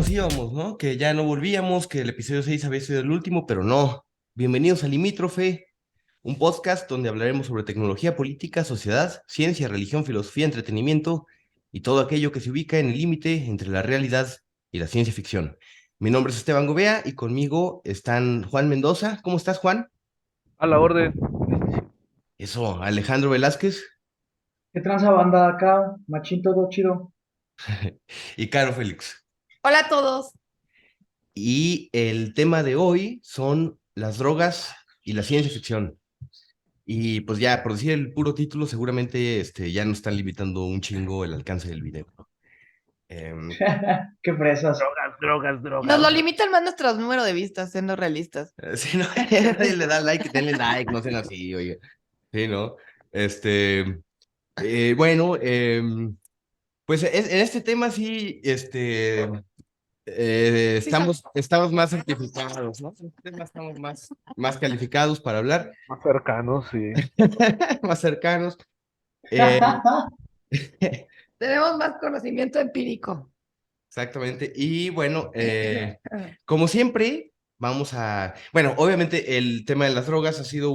nos íbamos, ¿no? Que ya no volvíamos, que el episodio 6 había sido el último, pero no. Bienvenidos a Limítrofe, un podcast donde hablaremos sobre tecnología, política, sociedad, ciencia, religión, filosofía, entretenimiento y todo aquello que se ubica en el límite entre la realidad y la ciencia ficción. Mi nombre es Esteban Gobea y conmigo están Juan Mendoza. ¿Cómo estás, Juan? A la orden. Eso, Alejandro Velázquez ¿Qué tranza banda acá? Machín todo chido. y Caro Félix. Hola a todos. Y el tema de hoy son las drogas y la ciencia ficción. Y pues ya, por decir el puro título, seguramente ya nos están limitando un chingo el alcance del video, ¿no? Em, Qué fresas. Drogas, drogas, Nos drogas. lo limitan más nuestros números de vistas, siendo realistas. si no, nadie le da like, denle like, no sean así, oye. Sí, ¿no? Este, bueno, pues en este tema sí, estamos más certificados, ¿no? En este tema estamos más calificados para hablar, Más cercanos, sí. más cercanos. Eh, Tenemos más conocimiento empírico. Exactamente. Y bueno, como siempre, bueno, obviamente el tema de las drogas ha sido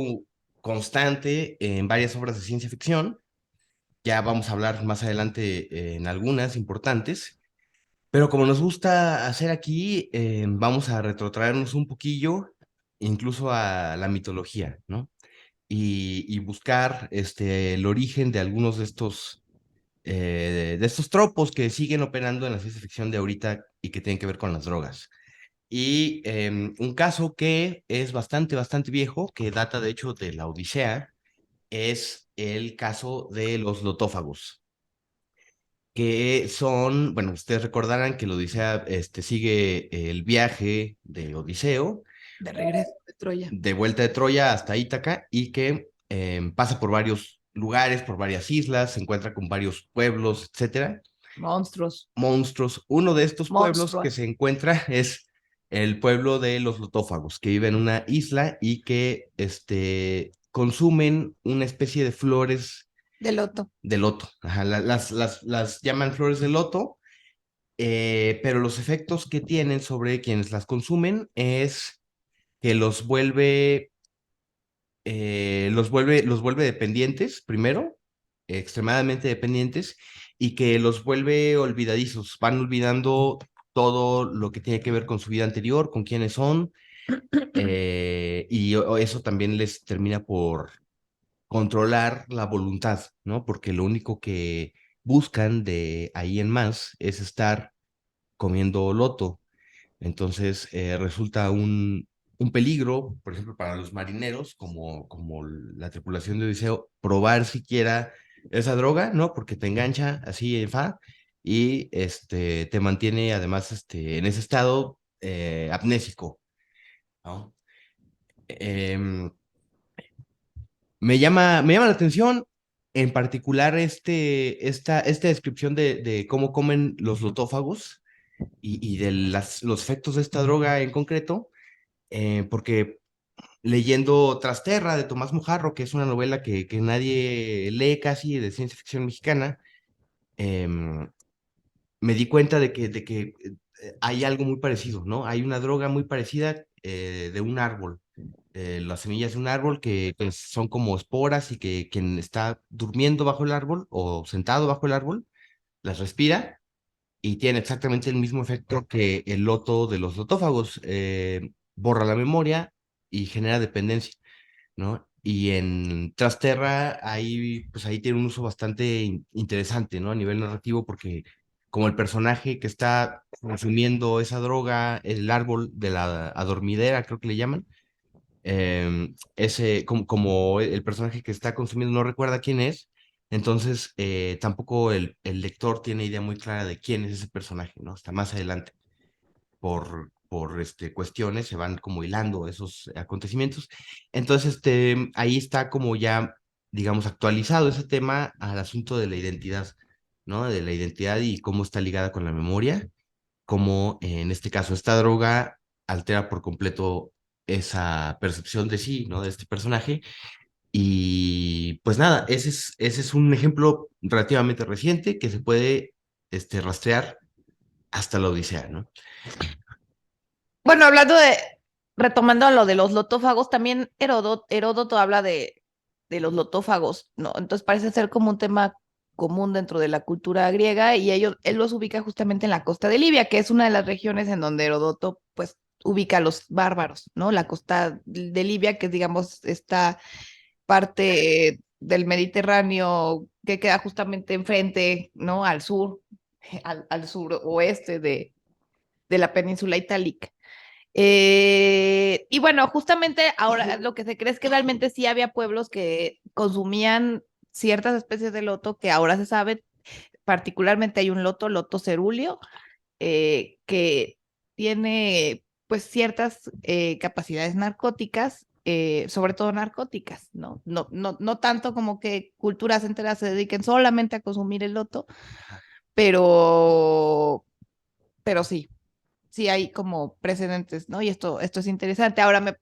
constante en varias obras de ciencia ficción. Ya vamos a hablar más adelante en algunas importantes. Pero como nos gusta hacer aquí, vamos a retrotraernos un poquillo, incluso a la mitología, ¿no? Y buscar el origen de algunos de estos tropos que siguen operando en la ciencia ficción de ahorita y que tienen que ver con las drogas. Y un caso que es bastante viejo, que data de hecho de la Odisea, es el caso de los lotófagos, que son, bueno, ustedes recordarán que la Odisea sigue el viaje de Odiseo De regreso de Troya. de vuelta de Troya hasta Ítaca y que pasa por varios lugares, por varias islas, se encuentra con varios pueblos, etcétera, Monstruos. monstruos. Uno de estos pueblos que Monstrua. se encuentra es el pueblo de los lotófagos, que vive en una isla y que consumen una especie de flores De loto. de loto. Ajá, las llaman flores de loto, pero los efectos que tienen sobre quienes las consumen es que los vuelve dependientes, primero, extremadamente dependientes, y que los vuelve olvidadizos. Van olvidando todo lo que tiene que ver con su vida anterior, con quiénes son, y eso también les termina por controlar la voluntad, ¿no? Porque lo único que buscan de ahí en más es estar comiendo loto. Entonces resulta un peligro, por ejemplo, para los marineros, como la tripulación de Odiseo, probar siquiera esa droga, ¿no? Porque te engancha así en fa y te mantiene además en ese estado amnésico, ¿no? Em, me llama la atención en particular esta descripción de cómo comen los lotófagos y de los efectos de esta droga en concreto, porque leyendo Trasterra de Tomás Mojarro, que es una novela que nadie lee casi de ciencia ficción mexicana, em, me di cuenta de que hay algo muy parecido, ¿no? Hay una droga muy parecida de un árbol, las semillas de un árbol que pues, son como esporas y que quien está durmiendo bajo el árbol o sentado bajo el árbol las respira y tiene exactamente el mismo efecto que el loto de los lotófagos. Borra la memoria y genera dependencia, ¿no? Y en Trasterra pues ahí tiene un uso bastante interesante, ¿no? A nivel narrativo, porque como el personaje que está consumiendo esa droga, el árbol de la adormidera, creo que le llaman, como el personaje que está consumiendo no recuerda quién es, entonces tampoco el lector tiene idea muy clara de quién es ese personaje, ¿no? Hasta más adelante por cuestiones, se van como hilando esos acontecimientos. Entonces, ahí está como ya, digamos, actualizado ese tema al asunto de la identidad, ¿no? De la identidad y cómo está ligada con la memoria, cómo en este caso esta droga altera por completo esa percepción de sí, ¿no? De este personaje. Y pues nada, ese es un ejemplo relativamente reciente que se puede rastrear hasta la Odisea, ¿no? Bueno, retomando lo de los lotófagos, también Heródoto habla de los lotófagos, ¿no? Entonces parece ser como un tema común dentro de la cultura griega y él los ubica justamente en la costa de Libia, que es una de las regiones en donde Heródoto, pues, ubica a los bárbaros, ¿no? La costa de Libia, que es, digamos, esta parte del Mediterráneo que queda justamente enfrente, ¿no? Al sur, al suroeste de la península itálica. Y bueno, justamente ahora lo que se cree es que realmente sí había pueblos que consumían ciertas especies de loto que ahora se sabe, particularmente hay un loto cerúleo, que tiene pues ciertas capacidades narcóticas, sobre todo narcóticas, ¿no? No tanto como que culturas enteras se dediquen solamente a consumir el loto, pero, pero sí hay como precedentes, ¿no? Y esto es interesante. Ahora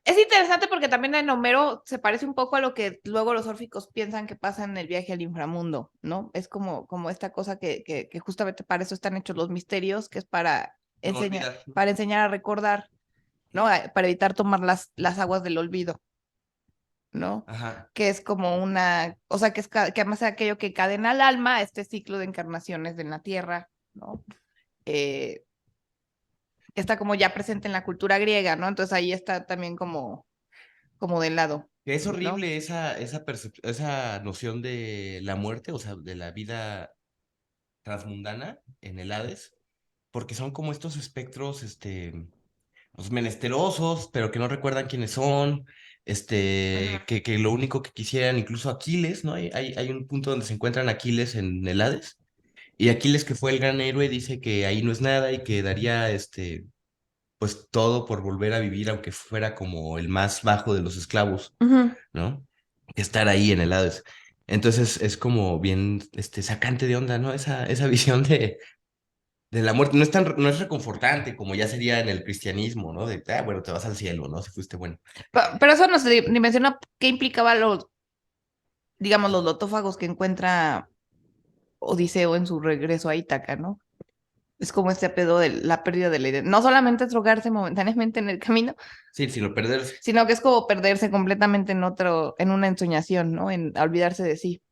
es interesante porque también en Homero se parece un poco a lo que luego los órficos piensan que pasa en el viaje al inframundo, ¿no? Es como esta cosa que justamente para eso están hechos los misterios, que es No olvidar. para enseñar a recordar, ¿no? Para evitar tomar las aguas del olvido, ¿no? Ajá. Que es como o sea, que además es aquello que encadena al alma este ciclo de encarnaciones en la tierra, ¿no? Eh, que está como ya presente en la cultura griega, ¿no? Entonces ahí está también como del lado, Que es ¿no? horrible esa noción de la muerte, o sea, de la vida transmundana en el Hades, porque son como estos espectros, pues, menesterosos, pero que no recuerdan quiénes son, Ajá. que lo único que quisieran, incluso Aquiles, ¿no? Hay un punto donde se encuentran Aquiles en el Hades, y Aquiles, que fue el gran héroe, dice que ahí no es nada y que daría, pues todo por volver a vivir, aunque fuera como el más bajo de los esclavos, Ujú. ¿no? Que estar ahí en el Hades. Entonces es como bien, sacante de onda, ¿no? Esa visión de la muerte. No es reconfortante como ya sería en el cristianismo, ¿no? Bueno, te vas al cielo, ¿no? Si fuiste bueno. Pero eso nos dimensiona qué implicaba digamos, los lotófagos que encuentra Odiseo en su regreso a Ítaca, ¿no? Es como este pedo de la pérdida de la identidad. No solamente es drogarse momentáneamente en el camino, Sí, sino perderse. sino que es como perderse completamente en una ensoñación, ¿no? A olvidarse de sí.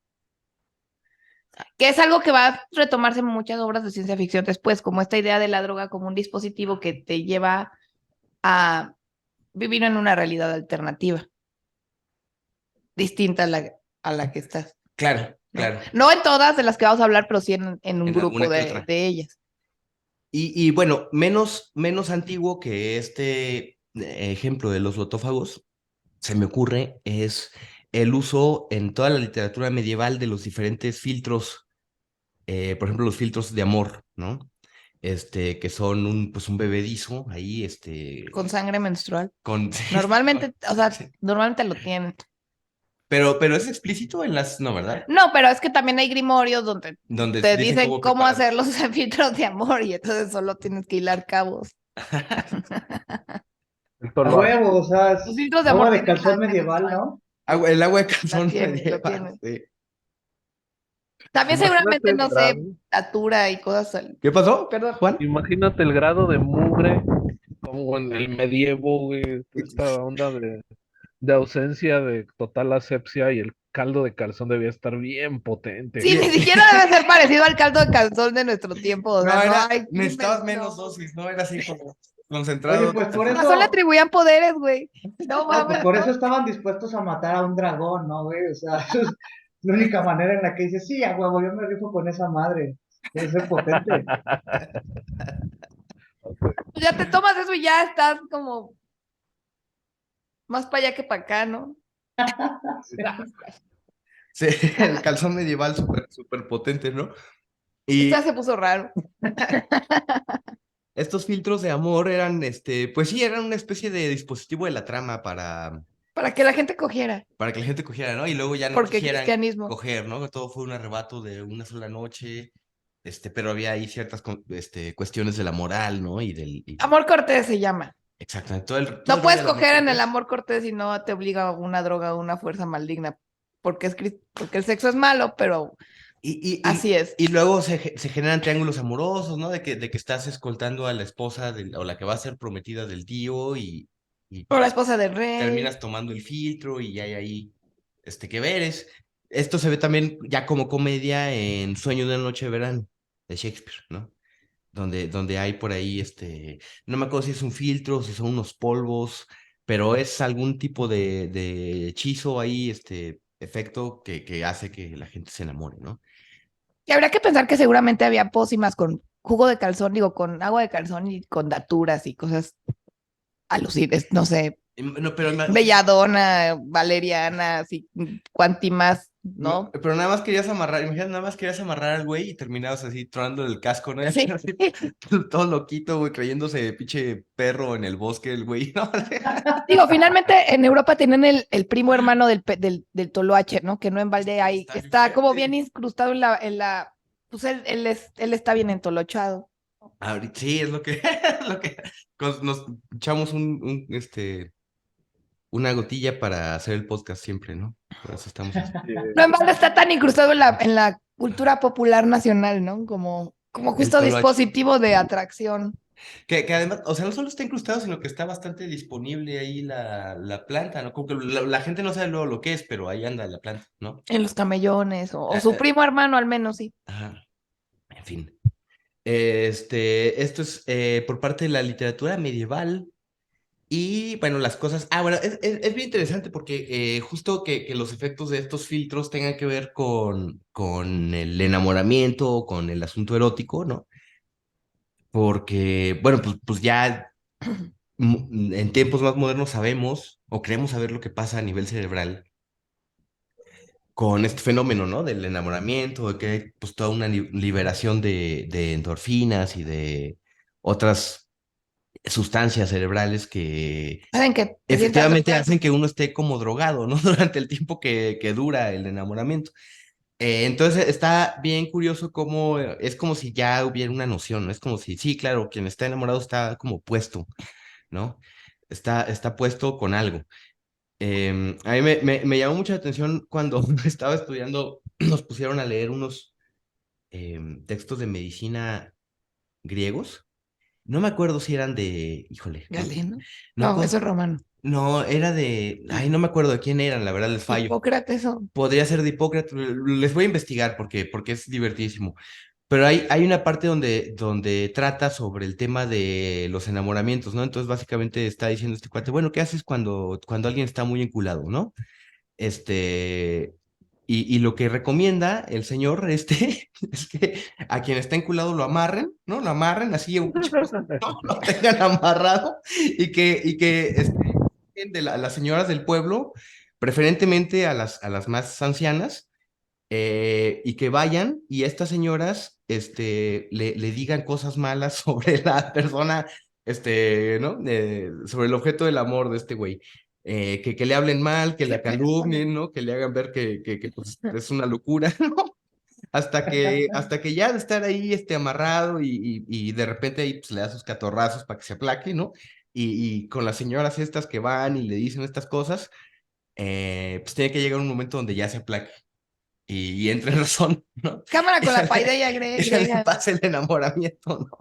Que es algo que va a retomarse en muchas obras de ciencia ficción después, como esta idea de la droga como un dispositivo que te lleva a vivir en una realidad alternativa, distinta a la que estás, Claro, ¿no? claro. No en todas de las que vamos a hablar, pero sí en un En grupo alguna que otra. de ellas. Y bueno, menos antiguo que este ejemplo de los lotófagos, se me ocurre, es el uso en toda la literatura medieval de los diferentes filtros, por ejemplo, los filtros de amor, ¿no? Que son pues un bebedizo ahí, Con sangre menstrual. con... Normalmente, o sea, sí. normalmente lo tienen. Pero es explícito en no, ¿verdad? No, pero es que también hay grimorios donde Donde te dicen dicen cómo cómo preparar. hacer los filtros de amor y entonces solo tienes que hilar cabos. Esto A lo hace. huevo, o sea, Los es filtros de agua amor de tienen calzón sangre medieval, menstrual. ¿no? El agua de La calzón tienen, lo medieval, tienen. sí. También Imagínate seguramente, el no grado, sé, estatura y cosas. ¿Qué pasó, Perdón. Juan? imagínate el grado de mugre como en el medievo, güey, esta onda de ausencia de total asepsia y el caldo de calzón debía estar bien potente, Sí, Y- ni cabrón. siquiera debe ser parecido al caldo de calzón de nuestro tiempo. O sea, No, no hay. necesitabas menos No. dosis, no era así como Oye, concentrado. pues por Con razón le eso, atribuían poderes, güey. No pues mames, por eso ¿no? estaban dispuestos a matar a un dragón, ¿no, güey? O sea, es la única manera en la que dices, sí, a huevo, yo me rifo con esa madre. Debe ser potente. Pues ya te tomas eso y ya estás como más para allá que para acá, ¿no? Sí, el calzón medieval súper potente, ¿no? Esto ya Y se puso raro. estos filtros de amor eran, pues sí, eran una especie de dispositivo de la trama Para que la gente cogiera. para que la gente cogiera, ¿no? Y luego ya no Porque quisieran cristianismo. coger, ¿no? Todo fue un arrebato de una sola noche, pero había ahí ciertas cuestiones de la moral, ¿no? Amor cortés se llama. Exactamente, todo No el rollo puedes del amor coger en el cortés. amor cortés si no te obliga a una droga o una fuerza maligna. Porque el sexo es malo, pero Así es. Y luego se generan triángulos amorosos, ¿no? De que estás escoltando a la esposa o la que va a ser prometida del tío y O la esposa del rey. terminas tomando el filtro y hay ahí que veres. Esto se ve también ya como comedia en Sueño de una noche de verano de Shakespeare, ¿no? Donde hay por ahí, no me acuerdo si es un filtro, si son unos polvos, pero es algún tipo de hechizo ahí, efecto que hace que la gente se enamore, ¿no? Y habría que pensar que seguramente había pócimas con jugo de calzón, digo, con agua de calzón y con daturas y cosas alucinantes, no sé, No, pero, belladona, valeriana, así, cuanti más, ¿no? pero nada más querías amarrar, imagínate, nada más querías amarrar al güey y terminabas así tronando el casco, ¿no? Sí. Así, todo loquito, güey, creyéndose pinche perro en el bosque, el güey, ¿no? Digo, finalmente en Europa tienen el primo hermano del toloache, ¿no? Que no en balde hay, está como bien incrustado pues él está bien entolochado. Ahorita sí, es lo que, lo que nos echamos una gotilla para hacer el podcast siempre, ¿no? Por eso estamos así. No en balde está tan incrustado en la cultura popular nacional, ¿no? Como El justo toloache. dispositivo de atracción. Que además, o sea, no solo está incrustado, sino que está bastante disponible ahí la planta, ¿no? Como que la gente no sabe luego lo que es, pero ahí anda la planta, ¿no? En los camellones, o Ah, su primo hermano al menos, sí. ajá, en fin. Esto es por parte de la literatura medieval. Y bueno, las cosas. Ah, bueno, es bien interesante porque justo que los efectos de estos filtros tengan que ver con el enamoramiento, con el asunto erótico, ¿no? Porque, bueno, pues ya en tiempos más modernos sabemos o creemos saber lo que pasa a nivel cerebral con este fenómeno, ¿no? Del enamoramiento, de que hay pues toda una liberación de endorfinas y de otras sustancias cerebrales que Saben que te sientas efectivamente hacen que uno esté como drogado, ¿no? Durante el tiempo que dura el enamoramiento. Entonces está bien curioso cómo es como si ya hubiera una noción, ¿no? Es como si, sí, claro, quien está enamorado está como puesto, ¿no? Está puesto con algo. A mí me llamó mucha atención cuando estaba estudiando, nos pusieron a leer unos textos de medicina griegos. No me acuerdo si eran híjole, Galeno. no, No, eso es romano. no, era ay, no me acuerdo de quién eran, la verdad les fallo. Hipócrates o Podría ser de Hipócrates, les voy a investigar porque es divertidísimo. Pero hay una parte donde trata sobre el tema de los enamoramientos, ¿no? Entonces, básicamente está diciendo este cuate, bueno, ¿qué haces cuando alguien está muy enculado, ¿no? Este, y lo que recomienda el señor, es que a quien está enculado lo amarren, ¿no? Lo amarren así, no lo tengan amarrado y que de las señoras del pueblo, preferentemente a las más ancianas, y que vayan y estas señoras le digan cosas malas sobre la persona, ¿no? Sobre el objeto del amor de este güey. Que le hablen mal, que la calumnien, ¿no? Que le hagan ver que pues, es una locura, ¿no? Hasta que ya de estar ahí amarrado y de repente ahí pues, le da sus catorrazos para que se aplaque, ¿no? Y con las señoras estas que van y le dicen estas cosas, pues tiene que llegar un momento donde ya se aplaque y entre en razón, ¿no? cámara Y con la se paideia y se le griega. pasa el enamoramiento, ¿no?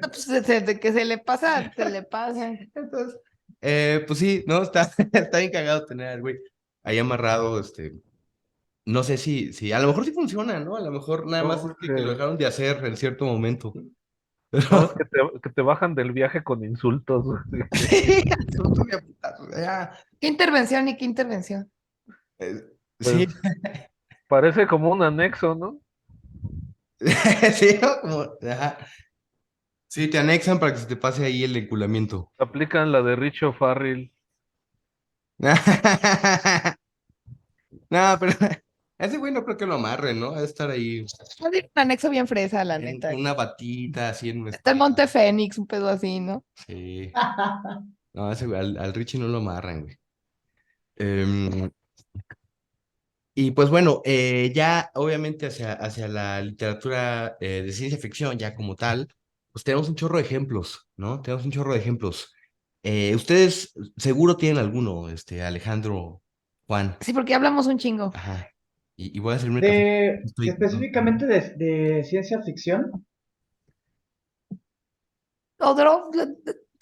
No, pues de que se le pasa, se le pasa. Entonces, pues sí, ¿no? Está bien cagado tener al güey ahí amarrado, no sé si a lo mejor sí funciona, ¿no? A lo mejor nada más es No, que lo dejaron de hacer en cierto momento. no, es Pero, que te bajan del viaje con insultos. sí, asunto de putazo, ya, ¿Qué intervención y qué intervención? eh, Pues sí, parece como un anexo, ¿no? sí, ¿no? Como, ajá. Sí, te anexan para que se te pase ahí el enculamiento. Aplican la de Richo Farrell. No, pero ese güey no creo que lo amarre, ¿no? Debe estar ahí Un anexo bien fresa, la neta. con una batita, así en un Está el Monte Fénix, un pedo así, ¿no? Sí. No, ese güey, al Richie no lo amarran, güey. Em, y pues bueno, ya obviamente hacia la literatura de ciencia ficción, ya como tal, pues tenemos un chorro de ejemplos, ¿no? Tenemos un chorro de ejemplos. Ustedes seguro tienen alguno, Alejandro, Juan. Sí, porque hablamos un chingo. Ajá. Y voy a servirme café. Estoy... Específicamente de ciencia ficción. O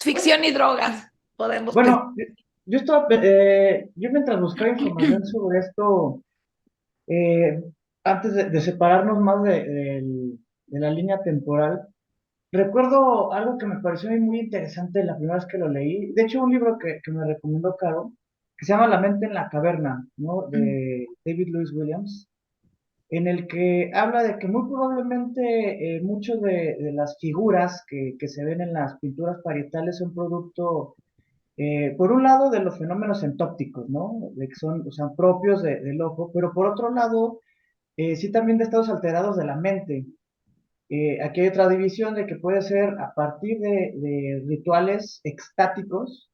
ficción y drogas, podemos pensar. Bueno, yo mientras buscaba información sobre esto, eh, antes de separarnos más de la línea temporal, recuerdo algo que me pareció muy interesante la primera vez que lo leí. De hecho, un libro que me recomendó Caro, que se llama La mente en la caverna, ¿no? De David Lewis Williams, en el que habla de que muy probablemente muchas de las figuras que se ven en las pinturas parietales son producto, por un lado, de los fenómenos entópticos, ¿no? De que son, o sea, propios del ojo, pero por otro lado, sí también de estados alterados de la mente. Aquí hay otra división de que puede ser a partir de rituales extáticos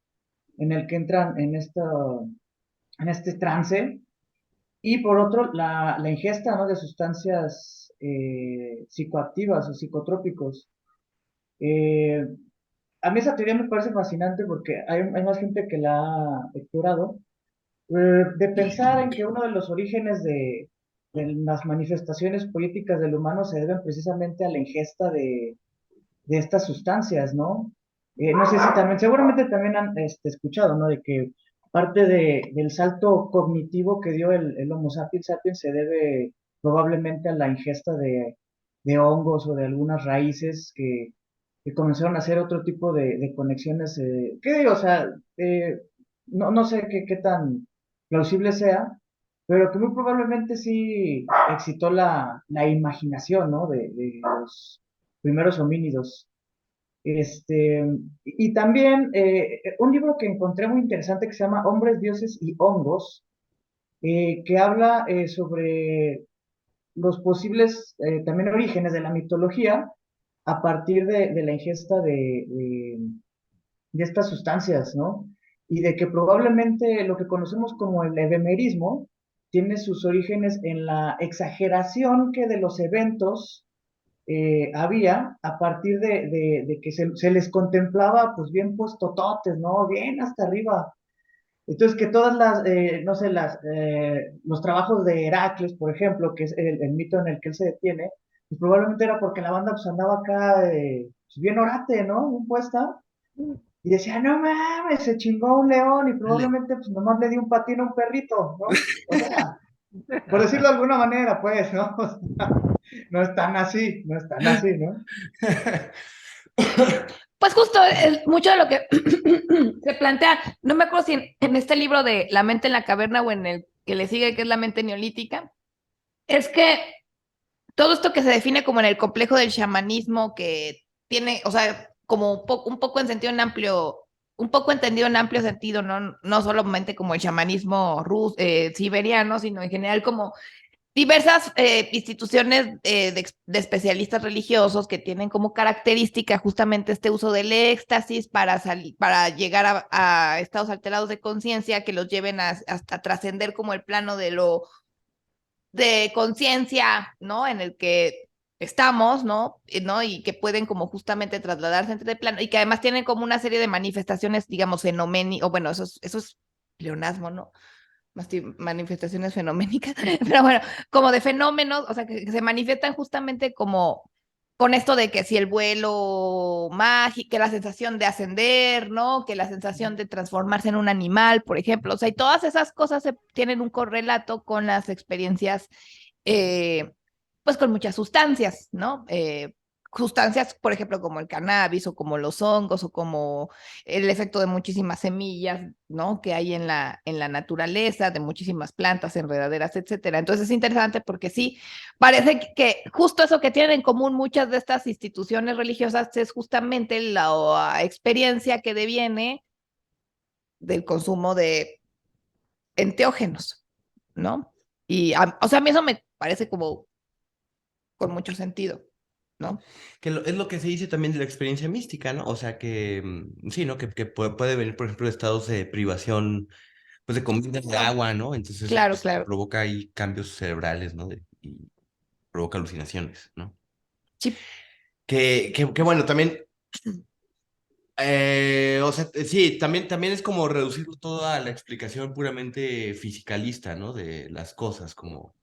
en el que entran en este trance, y por otro, la ingesta, ¿no? De sustancias psicoactivas o psicotrópicos. Eh, a mí esa teoría me parece fascinante porque hay más gente que la ha explorado, de pensar en que uno de los orígenes de las manifestaciones políticas del humano se deben precisamente a la ingesta de estas sustancias, ¿no? No sé si también, seguramente también han escuchado, ¿no? De que parte del salto cognitivo que dio el Homo sapiens sapiens se debe probablemente a la ingesta de hongos o de algunas raíces que comenzaron a hacer otro tipo de conexiones, ¿qué digo? O sea, no sé qué tan plausible sea, pero que muy probablemente sí excitó la imaginación, ¿no? De los primeros homínidos. Y también un libro que encontré muy interesante que se llama Hombres, Dioses y Hongos, que habla sobre los posibles también orígenes de la mitología a partir de la ingesta de estas sustancias, ¿no? Y de que probablemente lo que conocemos como el ebemerismo tiene sus orígenes en la exageración que de los eventos había a partir de que se les contemplaba pues bien puestototes, ¿no? Bien hasta arriba. Entonces que todas no sé, los trabajos de Heracles, por ejemplo, que es el mito en el que él se detiene, pues probablemente era porque la banda pues andaba acá pues, bien orate, ¿no? Bien puesta. Y decía, no mames, se chingó un león y probablemente pues nomás le dio un patín a un perrito, ¿no? O sea, por decirlo de alguna manera, pues, ¿no? O sea, no es tan así, no es tan así, ¿no? Pues justo es mucho de lo que se plantea, no me acuerdo si en este libro de La mente en la caverna o en el que le sigue, que es La mente neolítica, es que todo esto que se define como en el complejo del chamanismo, que tiene, o sea, como un poco en sentido en amplio, un poco entendido en amplio sentido, no solamente como el chamanismo siberiano, sino en general como diversas instituciones de especialistas religiosos que tienen como característica justamente este uso del éxtasis para llegar a estados alterados de conciencia que los lleven hasta trascender como el plano de lo de conciencia, ¿no? En el que estamos, ¿no? Y que pueden como justamente trasladarse entre el plano y que además tienen como una serie de manifestaciones, digamos, fenoménicas, o bueno, eso es pleonasmo, ¿no? Manifestaciones fenoménicas, pero bueno, como de fenómenos, o sea, que se manifiestan justamente como con esto de que si el vuelo mágico, que la sensación de ascender, ¿no? Que la sensación de transformarse en un animal, por ejemplo, o sea, y todas esas cosas tienen un correlato con las experiencias, eh, pues con muchas sustancias, ¿no? Sustancias, por ejemplo, como el cannabis o como los hongos o como el efecto de muchísimas semillas, ¿no? Que hay en la naturaleza, de muchísimas plantas, enredaderas, etcétera. Entonces es interesante porque sí, parece que justo eso que tienen en común muchas de estas instituciones religiosas es justamente la experiencia que deviene del consumo de enteógenos, ¿no? O sea, a mí eso me parece como con mucho sentido, ¿no? Es lo que se dice también de la experiencia mística, ¿no? O sea que, sí, ¿no? Que puede venir, por ejemplo, de estados de privación, pues de comida, de agua, ¿no? Entonces, Claro, pues, claro. provoca ahí cambios cerebrales, ¿no? Y provoca alucinaciones, ¿no? Sí. Que bueno, también, o sea, sí, también es como reducirlo todo a la explicación puramente fisicalista, ¿no? De las cosas, como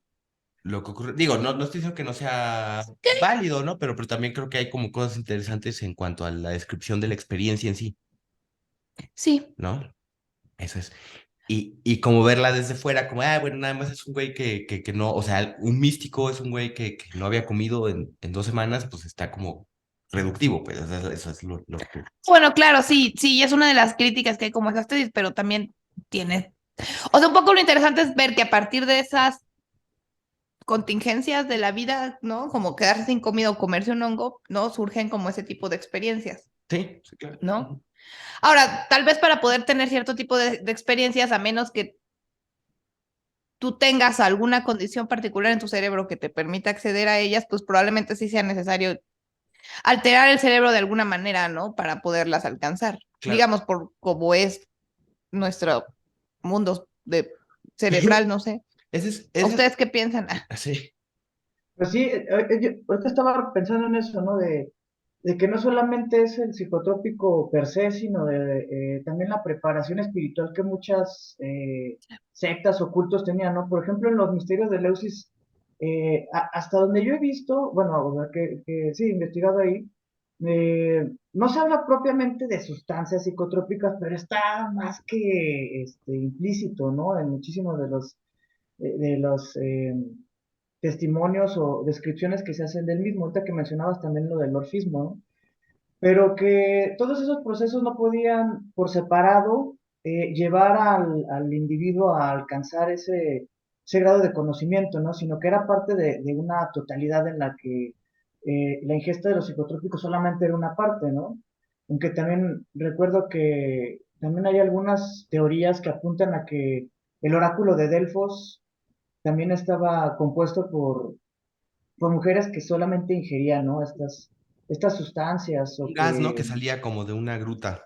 lo que ocurre. Digo, no estoy diciendo que no sea válido, ¿no? Pero también creo que hay como cosas interesantes en cuanto a la descripción de la experiencia en sí, Sí. ¿no? Eso es. Y como verla desde fuera, como, ah, bueno, nada más es un güey que no, o sea, un místico es un güey que no había comido en 2 semanas, pues está como reductivo, pues eso es lo que... Bueno, claro, sí, sí, es una de las críticas que hay como esas tesis, pero también tiene. O sea, un poco lo interesante es ver que a partir de esas contingencias de la vida, ¿no? Como quedarse sin comida o comerse un hongo, ¿no? Surgen como ese tipo de experiencias, Sí, sí, claro. ¿no? Ahora, tal vez para poder tener cierto tipo de experiencias, a menos que tú tengas alguna condición particular en tu cerebro que te permita acceder a ellas, pues probablemente sí sea necesario alterar el cerebro de alguna manera, ¿no? Para poderlas alcanzar. Claro. Digamos, por cómo es nuestro mundo de cerebral, no sé. Ese ¿Ustedes qué piensan? es, sí, Pues sí, yo ahorita estaba pensando en eso, ¿no? De que no solamente es el psicotrópico per se, sino de también la preparación espiritual que muchas sectas o cultos tenían, ¿no? Por ejemplo, en los misterios de Leucis, hasta donde yo he visto, bueno, o sea, que sí, he investigado ahí, no se habla propiamente de sustancias psicotrópicas, pero está más que implícito, ¿no? En muchísimos de los testimonios o descripciones que se hacen del mismo, ahorita que mencionabas también lo del orfismo, ¿no? Pero que todos esos procesos no podían por separado llevar al individuo a alcanzar ese grado de conocimiento, ¿no? Sino que era parte de una totalidad en la que la ingesta de los psicotrópicos solamente era una parte, ¿no? Aunque también recuerdo que también hay algunas teorías que apuntan a que el oráculo de Delfos también estaba compuesto por mujeres que solamente ingerían, ¿no? Estas sustancias un o gas, ¿no? Que que... salía como de una gruta.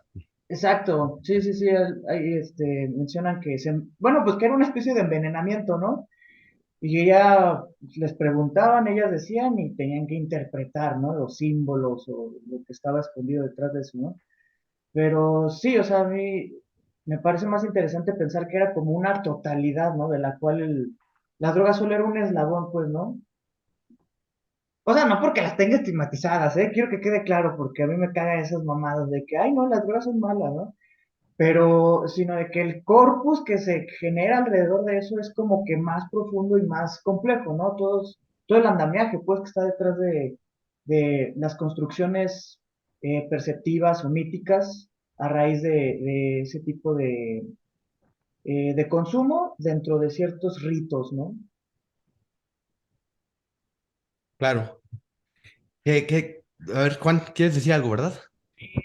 Exacto, sí, sí, sí, ahí mencionan que bueno, pues que era una especie de envenenamiento, ¿no? Y ella les preguntaban, ellas decían y tenían que interpretar, ¿no? Los símbolos o lo que estaba escondido detrás de eso, ¿no? Pero sí, o sea, a mí me parece más interesante pensar que era como una totalidad, ¿no? De la cual la droga solo era un eslabón, pues, ¿no? O sea, no porque las tenga estigmatizadas, ¿eh? Quiero que quede claro, porque a mí me cagan esas mamadas de que, ay, no, las drogas son malas, ¿no? Pero, sino de que el corpus que se genera alrededor de eso es como que más profundo y más complejo, ¿no? Todo el andamiaje, pues, que está detrás de las construcciones perceptivas o míticas a raíz de ese tipo de consumo dentro de ciertos ritos, ¿no? Claro. A ver, Juan, ¿quieres decir algo, verdad? Y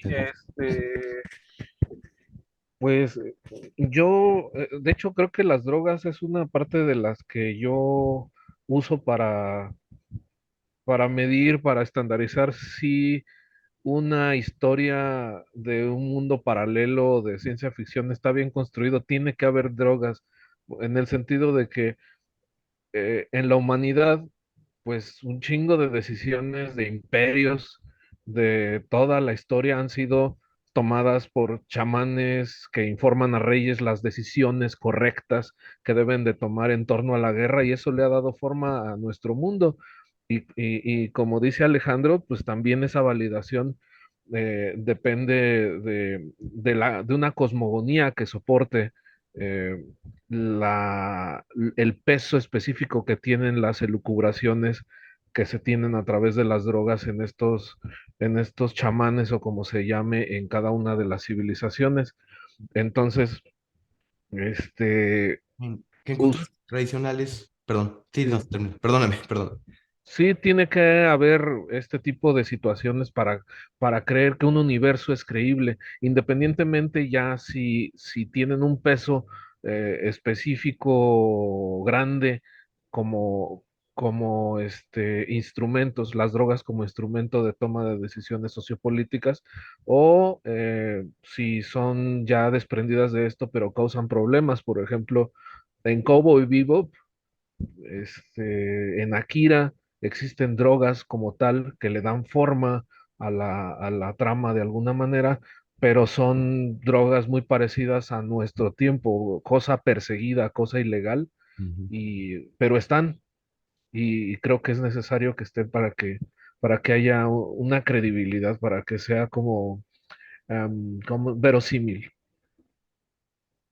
pues yo, de hecho, creo que las drogas es una parte de las que yo uso para medir, para estandarizar si una historia de un mundo paralelo de ciencia ficción está bien construido, tiene que haber drogas, en el sentido de que en la humanidad, pues un chingo de decisiones de imperios de toda la historia han sido tomadas por chamanes que informan a reyes las decisiones correctas que deben de tomar en torno a la guerra y eso le ha dado forma a nuestro mundo. Y como dice Alejandro, pues también esa validación depende de una cosmogonía que soporte eh, el peso específico que tienen las elucubraciones que se tienen a través de las drogas en estos chamanes o como se llame en cada una de las civilizaciones. Entonces, este, Que en us- culturas tradicionales, perdón, sí, no, perdóname, perdón. sí tiene que haber este tipo de situaciones para creer que un universo es creíble, independientemente ya si tienen un peso específico grande como, como instrumentos, las drogas como instrumento de toma de decisiones sociopolíticas, o si son ya desprendidas de esto, pero causan problemas. Por ejemplo, en Cowboy Bebop, en Akira existen drogas como tal que le dan forma a la trama de alguna manera, pero son drogas muy parecidas a nuestro tiempo, cosa perseguida, cosa ilegal, Ujú. pero están. y creo que es necesario que estén para que haya una credibilidad, para que sea como verosímil.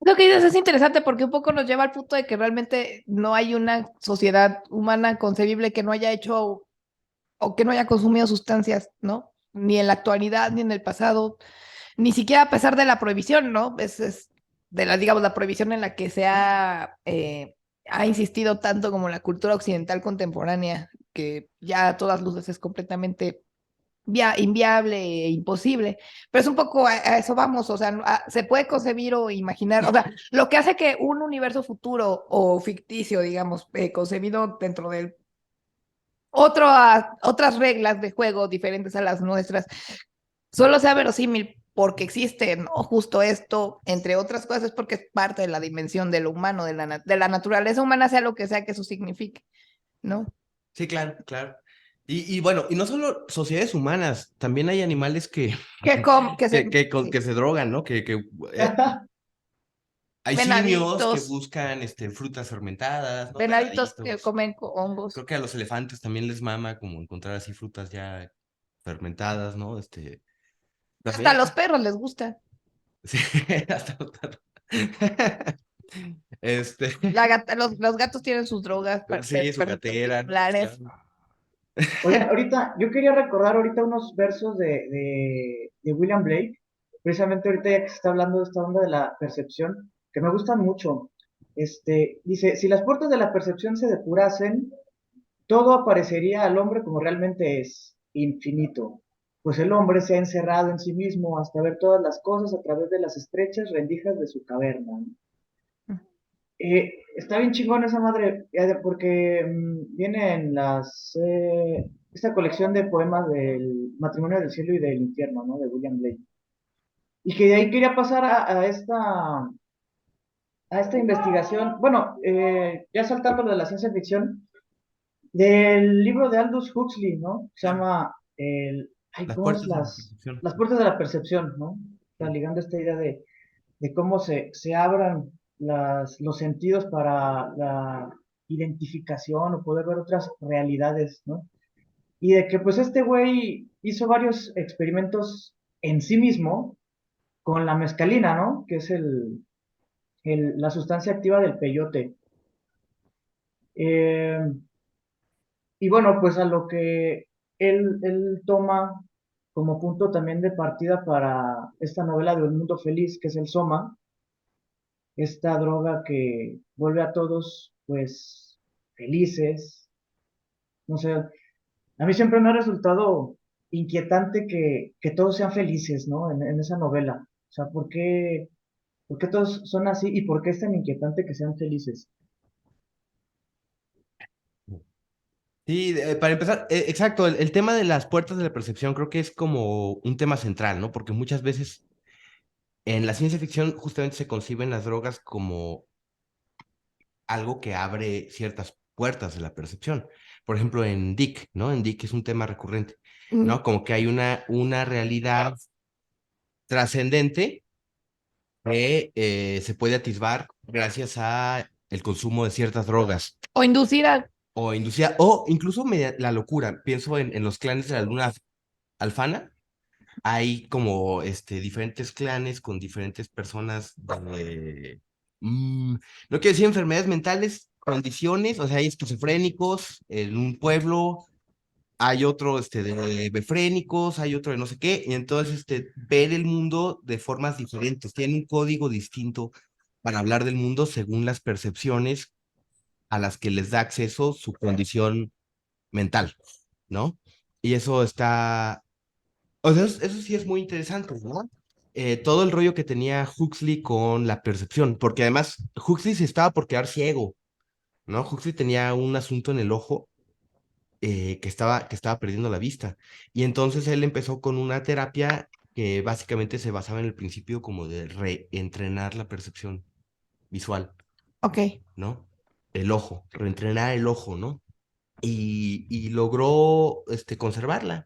Lo que dices es interesante porque un poco nos lleva al punto de que realmente no hay una sociedad humana concebible que no haya hecho o que no haya consumido sustancias, ¿no? Ni en la actualidad, ni en el pasado, ni siquiera a pesar de la prohibición, ¿no? Es de la, digamos, la prohibición en la que ha insistido tanto como la cultura occidental contemporánea, que ya a todas luces es completamente inviable e imposible, pero es un poco a eso vamos, o sea, se puede concebir o imaginar, o sea, lo que hace que un universo futuro o ficticio, digamos, concebido dentro de otras reglas de juego diferentes a las nuestras, solo sea verosímil porque existe, ¿no? Justo esto, entre otras cosas, es porque es parte de la dimensión de lo humano, de la naturaleza humana, sea lo que sea que eso signifique, ¿no? Sí, claro, claro. Y bueno, y no solo sociedades humanas, también hay animales que, Que se, que sí. se drogan, ¿no? Hay simios que Venaditos, buscan frutas fermentadas, ¿no? venaditos que Venaditos. comen hongos. Creo que a los elefantes también les mama como encontrar así frutas ya fermentadas, ¿no? Hasta a También. los perros les gusta. Sí, hasta los perros. Los gatos tienen sus drogas Sí, su gatera, particulares. claro. Oigan, ahorita, yo quería recordar ahorita unos versos de William Blake, precisamente ahorita ya que se está hablando de esta onda de la percepción, que me gustan mucho. Dice, si las puertas de la percepción se depurasen, todo aparecería al hombre como realmente es, infinito, pues el hombre se ha encerrado en sí mismo hasta ver todas las cosas a través de las estrechas rendijas de su caverna, ¿no? Está bien chingón esa madre, porque viene en esta colección de poemas del Matrimonio del Cielo y del Infierno, ¿no? De William Blake. Y que de ahí quería pasar a esta investigación, bueno, ya saltando lo de la ciencia ficción, del libro de Aldous Huxley, ¿no? Se Claro. llama Las ¿cómo es puertas de la percepción. las puertas de la percepción, ¿no? Está ligando esta idea de cómo se abran los sentidos para la identificación o poder ver otras realidades, ¿no? Y de que pues este güey hizo varios experimentos en sí mismo con la mescalina, ¿no? Que es la sustancia activa del peyote. Eh, y bueno, pues a lo que él toma como punto también de partida para esta novela de Un Mundo Feliz, que es el Soma, esta droga que vuelve a todos, pues, felices. No sé, a mí siempre me ha resultado inquietante que todos sean felices, ¿no? En esa novela. O sea, por qué todos son así y por qué es tan inquietante que sean felices? Sí, para empezar, exacto, el tema de las puertas de la percepción creo que es como un tema central, ¿no? Porque muchas veces en la ciencia ficción justamente se conciben las drogas como algo que abre ciertas puertas de la percepción. Por ejemplo, en Dick, ¿no? En Dick es un tema recurrente, Mm. ¿no? Como que hay una realidad trascendente que se puede atisbar gracias a el consumo de ciertas drogas O inducir a... o inducida, o incluso la locura. Pienso en los clanes de la luna alfana. Hay como diferentes clanes con diferentes personas no quiero decir enfermedades mentales, condiciones, o sea, hay esquizofrénicos en un pueblo, hay otro de befrénicos, hay otro de no sé qué, y entonces ver el mundo de formas diferentes, tienen un código distinto para hablar del mundo según las percepciones a las que les da acceso su condición mental, ¿no? Y eso está, o sea, eso sí es muy interesante, ¿no? Todo el rollo que tenía Huxley con la percepción, porque además Huxley se estaba por quedar ciego, ¿no? Huxley tenía un asunto en el ojo que estaba perdiendo la vista. Y entonces él empezó con una terapia que básicamente se basaba en el principio como de reentrenar la percepción visual, Ok, ¿no? El ojo, reentrenar el ojo, ¿no? Y logró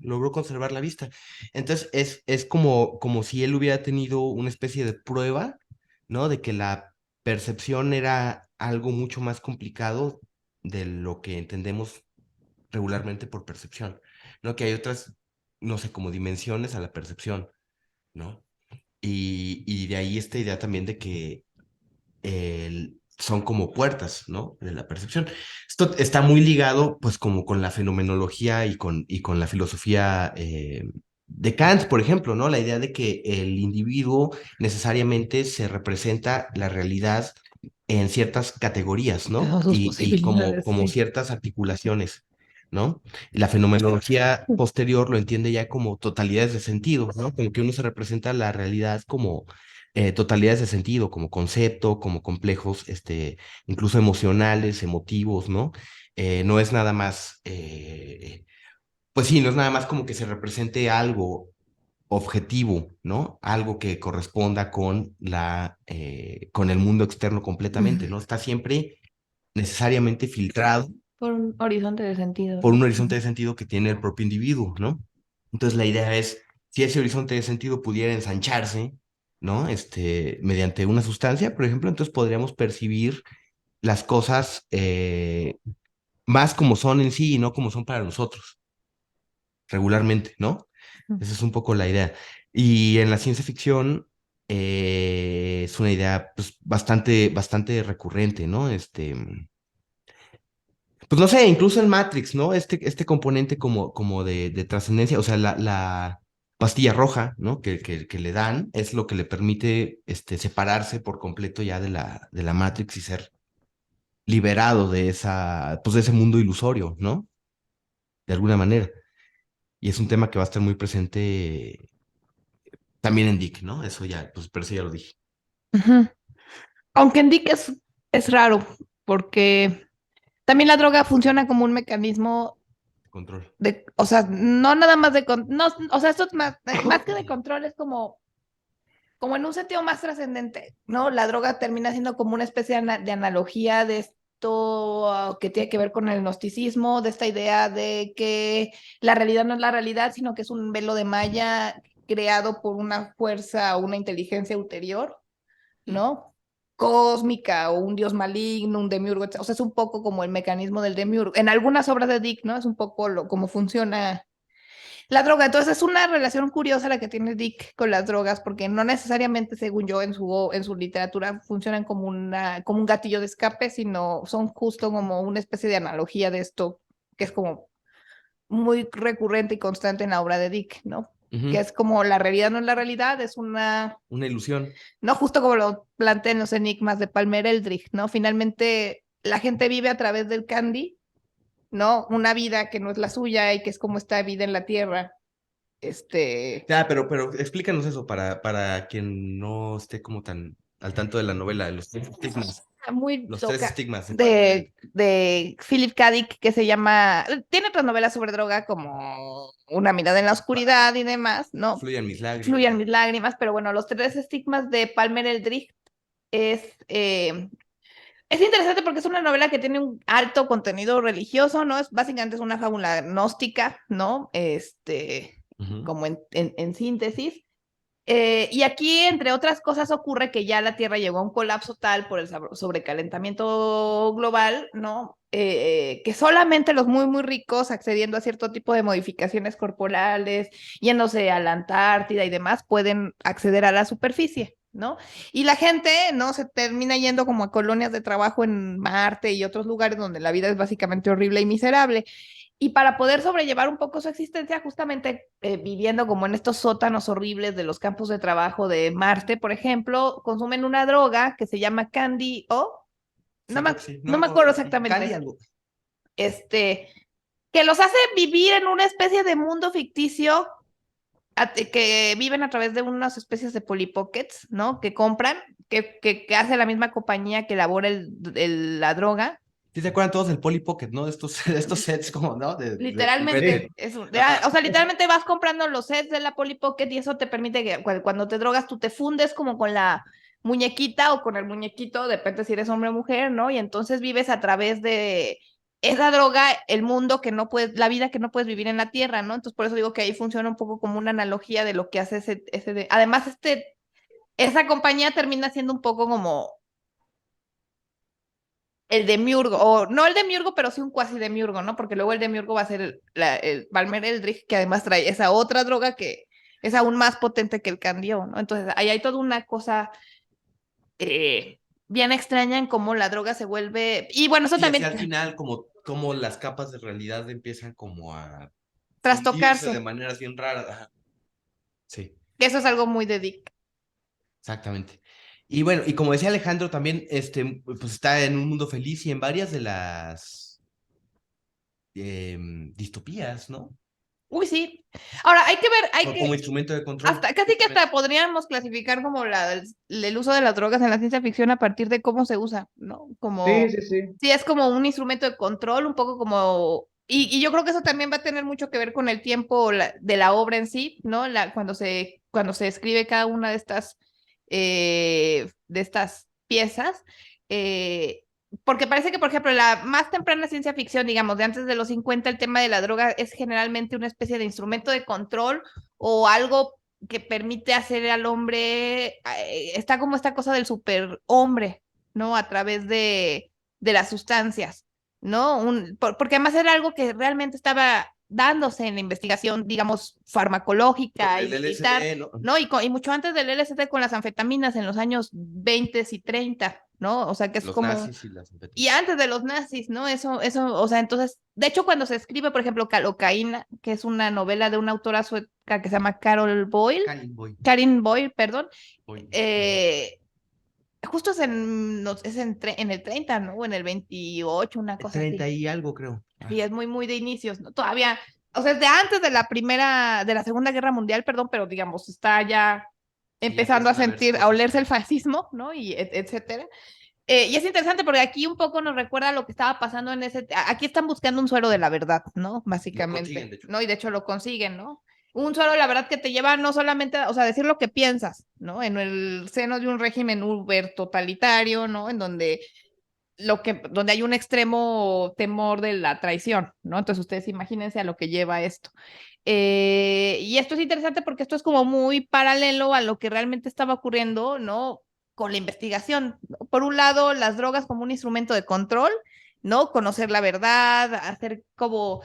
logró conservar la vista. Entonces es como si él hubiera tenido una especie de prueba, ¿no? De que la percepción era algo mucho más complicado de lo que entendemos regularmente por percepción, ¿no? Que hay otras, no sé, como dimensiones a la percepción, ¿no? Y de ahí esta idea también de que son como puertas, ¿no? De la percepción. Esto está muy ligado, pues, como con la fenomenología y con la filosofía de Kant, por ejemplo, ¿no? La idea de que el individuo necesariamente se representa la realidad en ciertas categorías, ¿no? Todas sus Y como, posibilidades, como sí. ciertas articulaciones, ¿no? La fenomenología posterior lo entiende ya como totalidades de sentido, ¿no? Como que uno se representa la realidad como totalidades de sentido, como concepto, como complejos, incluso emocionales, emotivos, ¿no? No es nada más, pues sí, no es nada más como que se represente algo objetivo, ¿no? Algo que corresponda con con el mundo externo completamente, ¿no? Está siempre necesariamente filtrado Por un horizonte de sentido, por un ¿no? horizonte de sentido que tiene el propio individuo, ¿no? Entonces la idea es, si ese horizonte de sentido pudiera ensancharse, ¿no? Mediante una sustancia, por ejemplo, entonces podríamos percibir las cosas más como son en sí y no como son para nosotros, regularmente, ¿no? Ujú. Esa es un poco la idea. Y en la ciencia ficción es una idea pues, bastante recurrente, ¿no? Pues no sé, incluso en Matrix, ¿no? Este componente como de trascendencia, o sea, la pastilla roja, ¿no? Que le dan es lo que le permite separarse por completo ya de la Matrix y ser liberado de pues de ese mundo ilusorio, ¿no? De alguna manera. Y es un tema que va a estar muy presente también en Dick, ¿no? Eso ya, pues, pero eso ya lo dije. Ujú. Aunque en Dick es raro, porque también la droga funciona como un mecanismo Control. o sea, no nada más no, o sea, esto es más, más que de control, es como en un sentido más trascendente, ¿no? La droga termina siendo como una especie de analogía de esto que tiene que ver con el gnosticismo, de esta idea de que la realidad no es la realidad, sino que es un velo de malla creado por una fuerza o una inteligencia ulterior, ¿no? Cósmica o un dios maligno, un demiurgo, o sea, es un poco como el mecanismo del demiurgo. En algunas obras de Dick, ¿no? Es un poco cómo funciona la droga. Entonces es una relación curiosa la que tiene Dick con las drogas, porque no necesariamente, según yo, en su literatura funcionan como, como un gatillo de escape, sino son justo como una especie de analogía de esto, que es como muy recurrente y constante en la obra de Dick, ¿no? Que Ujú. es como la realidad no es la realidad, es una Una ilusión. no justo como lo plantean los enigmas de Palmer Eldritch, ¿no? Finalmente la gente vive a través del candy, ¿no? Una vida que no es la suya y que es como esta vida en la tierra. Ya, pero explícanos eso para quien no esté como tan al tanto de la novela, de los tres estigmas. Muy Los tres loca estigmas de Palmer. de Philip K. Dick que se llama, tiene otras novelas sobre droga como Una mirada en la oscuridad y demás, ¿no? Fluyan mis lágrimas. Fluyan mis lágrimas, pero bueno, los tres estigmas de Palmer Eldritch es, eh, es interesante porque es una novela que tiene un alto contenido religioso, ¿no? Básicamente es una fábula gnóstica, ¿no? Ujú. Como en síntesis. Y aquí, entre otras cosas, ocurre que ya la Tierra llegó a un colapso tal por el sobrecalentamiento global, ¿no? Que solamente los muy, muy ricos, accediendo a cierto tipo de modificaciones corporales, yéndose a la Antártida y demás, pueden acceder a la superficie, ¿no? Y la gente, ¿no? Se termina yendo como a colonias de trabajo en Marte y otros lugares donde la vida es básicamente horrible y miserable. Y para poder sobrellevar un poco su existencia, justamente viviendo como en estos sótanos horribles de los campos de trabajo de Marte, por ejemplo, consumen una droga que se llama Candy O, Sí, creo que sí. No no me me acuerdo. acuerdo Candy exactamente, algo. este, que los hace vivir en una especie de mundo ficticio que viven a través de unas especies de Polly Pockets, ¿no? Que compran, que hace la misma compañía que elabora la droga. ¿Sí se acuerdan todos del Polly Pocket, no? De de estos sets como, ¿no? De juguete. Literalmente, o sea, literalmente vas comprando los sets de la Polly Pocket y eso te permite que cuando te drogas tú te fundes como con la muñequita o con el muñequito, depende si eres hombre o mujer, ¿no? Y entonces vives a través de esa droga el mundo que no puedes, la vida que no puedes vivir en la tierra, ¿no? Entonces por eso digo que ahí funciona un poco como una analogía de lo que hace además esa compañía termina siendo un poco como el demiurgo, o no el demiurgo, pero sí un cuasi demiurgo, ¿no? Porque luego el demiurgo va a ser el Valmer Eldritch, que además trae esa otra droga que es aún más potente que el candión, ¿no? Entonces, ahí hay toda una cosa bien extraña en cómo la droga se vuelve, y bueno, eso Y también hacia al final, como las capas de realidad empiezan como a fundirse de trastocarse, maneras bien raras. Ajá. Sí, que eso es algo muy de Dick. exactamente. Y bueno, y como decía Alejandro, también pues está en un mundo feliz y en varias de las distopías, ¿no? Uy, sí. Ahora, hay que ver, Como instrumento de control, hasta casi que justamente. hasta podríamos clasificar como el uso de las drogas en la ciencia ficción a partir de cómo se usa, ¿no? Sí, Como, sí, sí. sí, es como un instrumento de control, un poco como, y yo creo que eso también va a tener mucho que ver con el tiempo de la obra en sí, ¿no? Cuando se escribe cada una de estas piezas, eh, porque parece que, por ejemplo, la más temprana ciencia ficción, digamos, de antes de los 50 el tema de la droga es generalmente una especie de instrumento de control o algo que permite hacer al hombre, está como esta cosa del superhombre, ¿no? A través de las sustancias, ¿no? Porque además era algo que realmente estaba dándose en la investigación, digamos, farmacológica y El militar, LSD, ¿no? ¿no? Y mucho antes del LSD con las anfetaminas en los años 20 y 30, ¿no? O sea, que es Los como nazis y las y antes de los nazis, ¿no? O sea, entonces, de hecho, cuando se escribe, por ejemplo, Calocaína, que es una novela de una autora sueca que se llama Carol Boyle, Karin Boy. Karin Boyle, perdón, Boy. eh, justo es en el 30, ¿no? O en el 28, una cosa 30 así. y algo, creo. Sí, es muy, muy de inicios, ¿no? Todavía, o sea, es de antes de la Segunda Guerra Mundial, perdón, pero digamos, está ya Sí, ya empezando a empiezan a verse sentir, a cosas. olerse el fascismo, ¿no? Y etcétera. Y es interesante porque aquí un poco nos recuerda lo que estaba pasando en ese. Aquí están buscando un suero de la verdad, ¿no? Lo consiguen, Básicamente, de hecho. ¿no? Y de hecho lo consiguen, ¿no? Un suero de la verdad que te lleva no solamente, o sea, a decir lo que piensas, ¿no? En el seno de un régimen uber totalitario, ¿no? En donde donde hay un extremo temor de la traición, ¿no? Entonces ustedes imagínense a lo que lleva esto. Y esto es interesante porque esto es como muy paralelo a lo que realmente estaba ocurriendo, ¿no? Con la investigación. ¿No? Por un lado, las drogas como un instrumento de control, ¿no? Conocer la verdad, hacer como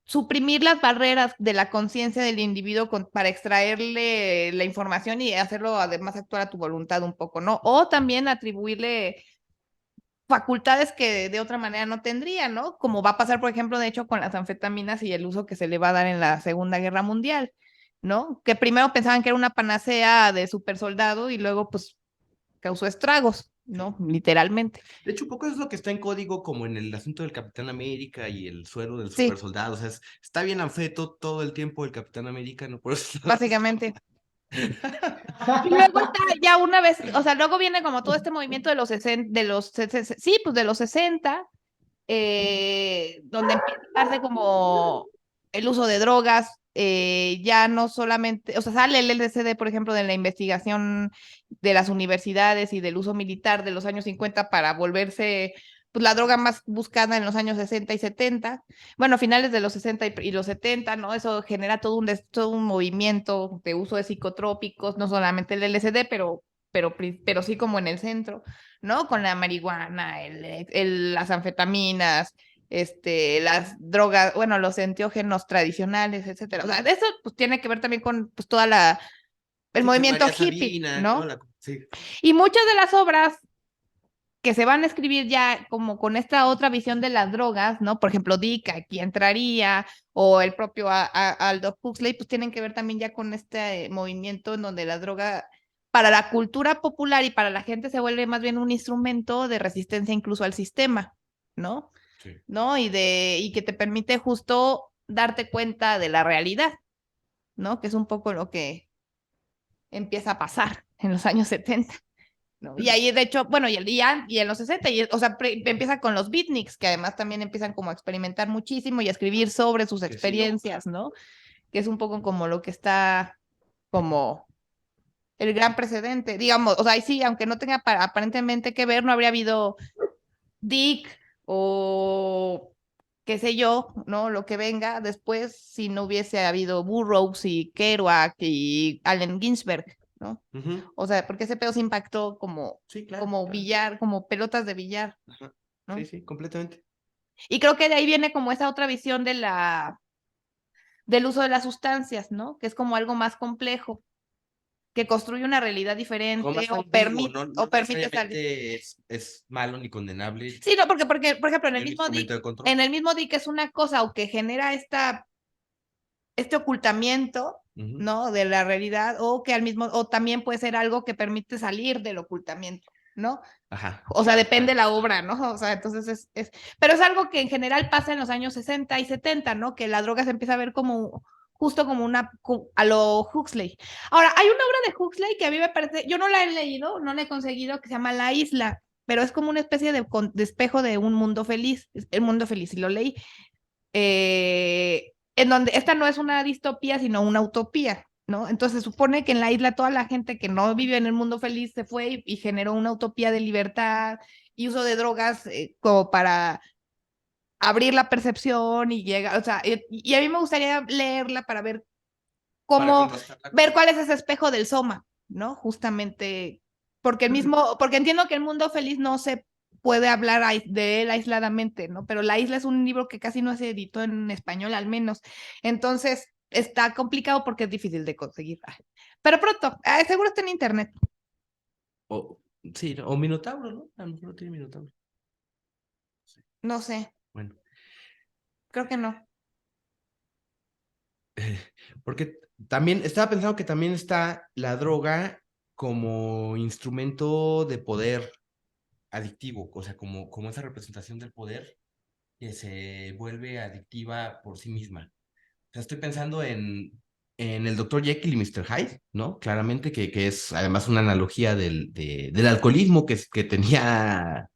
suprimir las barreras de la conciencia del individuo para extraerle la información y hacerlo además actuar a tu voluntad un poco, ¿no? O también atribuirle facultades que de otra manera no tendría, ¿no? Como va a pasar, por ejemplo, de hecho, con las anfetaminas y el uso que se le va a dar en la Segunda Guerra Mundial, ¿no? Que primero pensaban que era una panacea de super soldado y luego, pues, causó estragos, ¿no? Literalmente. De hecho, un poco es lo que está en código, como en el asunto del Capitán América y el suero del super Sí, soldado. O sea, está bien anfeto todo el tiempo el Capitán América, ¿no? Por eso. básicamente. Y luego está ya una vez, o sea, luego viene como todo este movimiento de los 60, sí, pues de los 60, donde empieza a darse como el uso de drogas, ya no solamente, o sea, sale el LSD, por ejemplo, de la investigación de las universidades y del uso militar de los años 50 para volverse pues, la droga más buscada en los años 60 y 70, bueno, finales de los 60 y los 70, ¿no? Eso genera todo un movimiento de uso de psicotrópicos, no solamente el LSD, pero sí como en el centro. ¿No? Con la marihuana, las anfetaminas, las drogas, bueno, los enteógenos tradicionales, etcétera. O sea, eso pues tiene que ver también con pues el Sí, con movimiento María hippie, Sabina, ¿no? ¿no? Sí. Y muchas de las obras que se van a escribir ya como con esta otra visión de las drogas, ¿no? Por ejemplo, Dick aquí entraría, o el propio Aldous Huxley, pues tienen que ver también ya con este movimiento en donde la droga para la cultura popular y para la gente se vuelve más bien un instrumento de resistencia incluso al sistema, ¿no? Sí. ¿No? Y que te permite justo darte cuenta de la realidad, ¿no? Que es un poco lo que empieza a pasar en los años 70. ¿No? Y ahí, de hecho, bueno, y en los 60, o sea, empieza con los beatniks, que además también empiezan como a experimentar muchísimo y a escribir sobre sus Que sí, ¿no? experiencias, ¿no? Que es un poco como lo que está como el gran precedente, digamos, o sea, y sí, aunque no tenga aparentemente que ver, no habría habido Dick o qué sé yo, ¿no? Lo que venga después si no hubiese habido Burroughs y Kerouac y Allen Ginsberg, ¿no? Ujú. O sea, porque ese pedo se impactó como, Sí, claro, como claro. billar, como pelotas de billar, Ajá. ¿no? Sí, sí, completamente. Y creo que de ahí viene como esa otra visión del uso de las sustancias, ¿no? Que es como algo más complejo, que construye una realidad Como diferente más ambiguo, no, no o permite salir. necesariamente es malo ni condenable, Sí, no, porque, por ejemplo, y un instrumento de control. en el mismo DIC es una cosa o que genera este ocultamiento, Ujú. ¿no? De la realidad, o que o también puede ser algo que permite salir del ocultamiento, ¿no? Ajá. O sea, depende de la obra, ¿no? O sea, entonces pero es algo que en general pasa en los años 60 y 70, ¿no? Que la droga se empieza a ver como, justo como a lo Huxley. Ahora, hay una obra de Huxley que a mí me parece, yo no la he leído, no la he conseguido, que se llama La Isla, pero es como una especie de espejo de un mundo feliz, el mundo feliz, y lo leí, en donde esta no es una distopía, sino una utopía, ¿no? Entonces se supone que en la isla toda la gente que no vive en el mundo feliz se fue y generó una utopía de libertad y uso de drogas como para abrir la percepción y llegar, o sea, y a mí me gustaría leerla para ver Para cómo, contrastarla ver con... cuál es ese espejo del soma, ¿no? Justamente porque porque entiendo que el mundo feliz no se puede hablar de él aisladamente, ¿no? Pero La Isla es un libro que casi no se editó en español al menos. Entonces, está complicado porque es difícil de conseguir. Ay, pero pronto, seguro está en internet. O, sí, ¿no? O Minotauro, ¿no? A lo mejor no tiene Minotauro. Sí. No sé, Bueno, creo que no. porque también estaba pensando que también está la droga como instrumento de poder adictivo, o sea, como esa representación del poder que se vuelve adictiva por sí misma. O sea, estoy pensando en el Dr. Jekyll y Mr. Hyde, ¿no? Claramente que es además una analogía del alcoholismo que tenía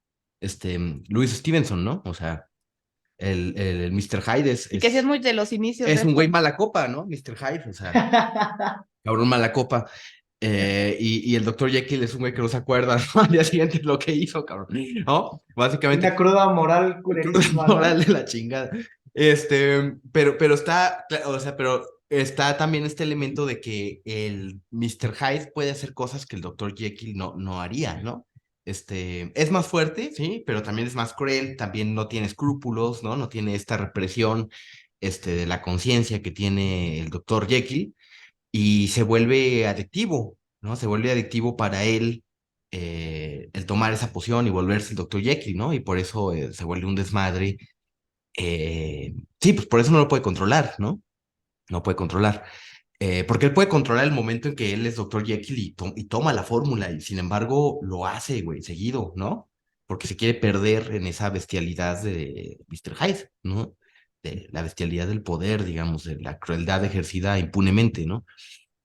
Louis Stevenson, ¿no? O sea, el Mr. Hyde Y que sí es muy de los inicios de es un eso. güey mala copa, ¿no? Mr. Hyde, o sea, cabrón mala copa. Y el Dr. Jekyll es un güey que no se acuerda, ¿no? Al día siguiente lo que hizo, cabrón, ¿no? Una Básicamente, cruda moral cruda culerísima, moral ¿no? de la chingada. Pero está, o sea, pero está también este elemento de que el Mr. Hyde puede hacer cosas que el Dr. Jekyll no haría, ¿no? Es más fuerte, sí, pero también es más cruel, también no tiene escrúpulos, ¿no? No tiene esta represión, de la conciencia que tiene el Dr. Jekyll y se vuelve adictivo, ¿no? Se vuelve adictivo para él el tomar esa poción y volverse el Dr. Jekyll, ¿no? Y por eso se vuelve un desmadre. Sí, pues por eso no lo puede controlar, ¿no? No puede controlar. Porque él puede controlar el momento en que él es Dr. Jekyll y toma la fórmula, y sin embargo lo hace, güey, seguido, ¿no? Porque se quiere perder en esa bestialidad de Mr. Hyde, ¿no? De la bestialidad del poder, digamos, de la crueldad ejercida impunemente, ¿no?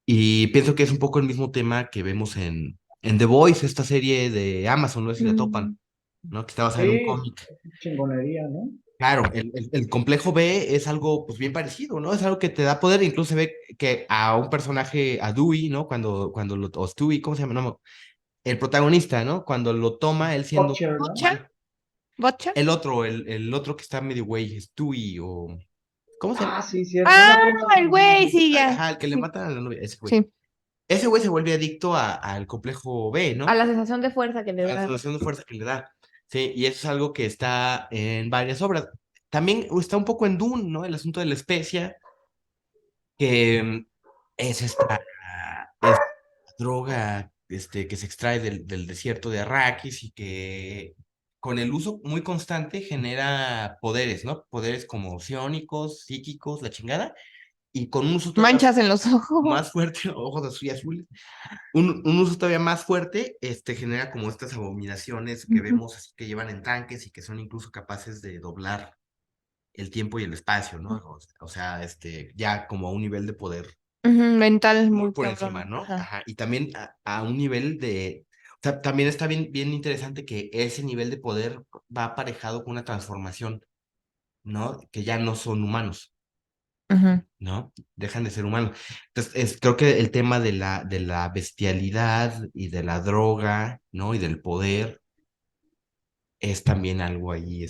Y pienso que es un poco el mismo tema que vemos en The Voice, esta serie de Amazon, no sé si la topan, Mm. ¿no? Que está basada en un Sí, cómic. chingonería, ¿no? Claro, el complejo B es algo pues bien parecido, ¿no? Es algo que te da poder, incluso se ve que a un personaje, a Dewey, ¿no? O Stewie, ¿cómo se llama? No, el protagonista, ¿no? Cuando lo toma, él siendo Butcher, ¿no? ¿Butcher? normal. ¿Butcher? El otro que está medio güey, Stewie, o ¿cómo se llama? Ah, sí, cierto. No me Ah, acuerdo el cómo se llama. güey, sí, ya. Ajá, el que le Sí, matan a la novia, ese güey. sí. Ese güey se vuelve adicto al complejo B, A ¿no? la sensación de fuerza que le A la da. sensación de fuerza que le da. Sí, y eso es algo que está en varias obras. También está un poco en Dune, ¿no? El asunto de la especia, que es esta droga que se extrae del desierto de Arrakis y que con el uso muy constante genera poderes, ¿no? Poderes como psiónicos, psíquicos, la chingada, y con un uso todavía Manchas en los ojos. más fuerte, ojos así azules, un uso todavía más fuerte, genera como estas abominaciones que Ujú. vemos así que llevan en tanques y que son incluso capaces de doblar el tiempo y el espacio, ¿no? O sea, ya como a un nivel de poder Ujú, mental muy muy por encima, cabrón. ¿no? Ajá. Ajá, y también a un nivel o sea, también está bien interesante que ese nivel de poder va aparejado con una transformación, ¿no? Que ya no son humanos, Ujú, ¿no? Dejan de ser humanos. Entonces, creo que el tema de la bestialidad y de la droga, ¿no? Y del poder es también algo ahí,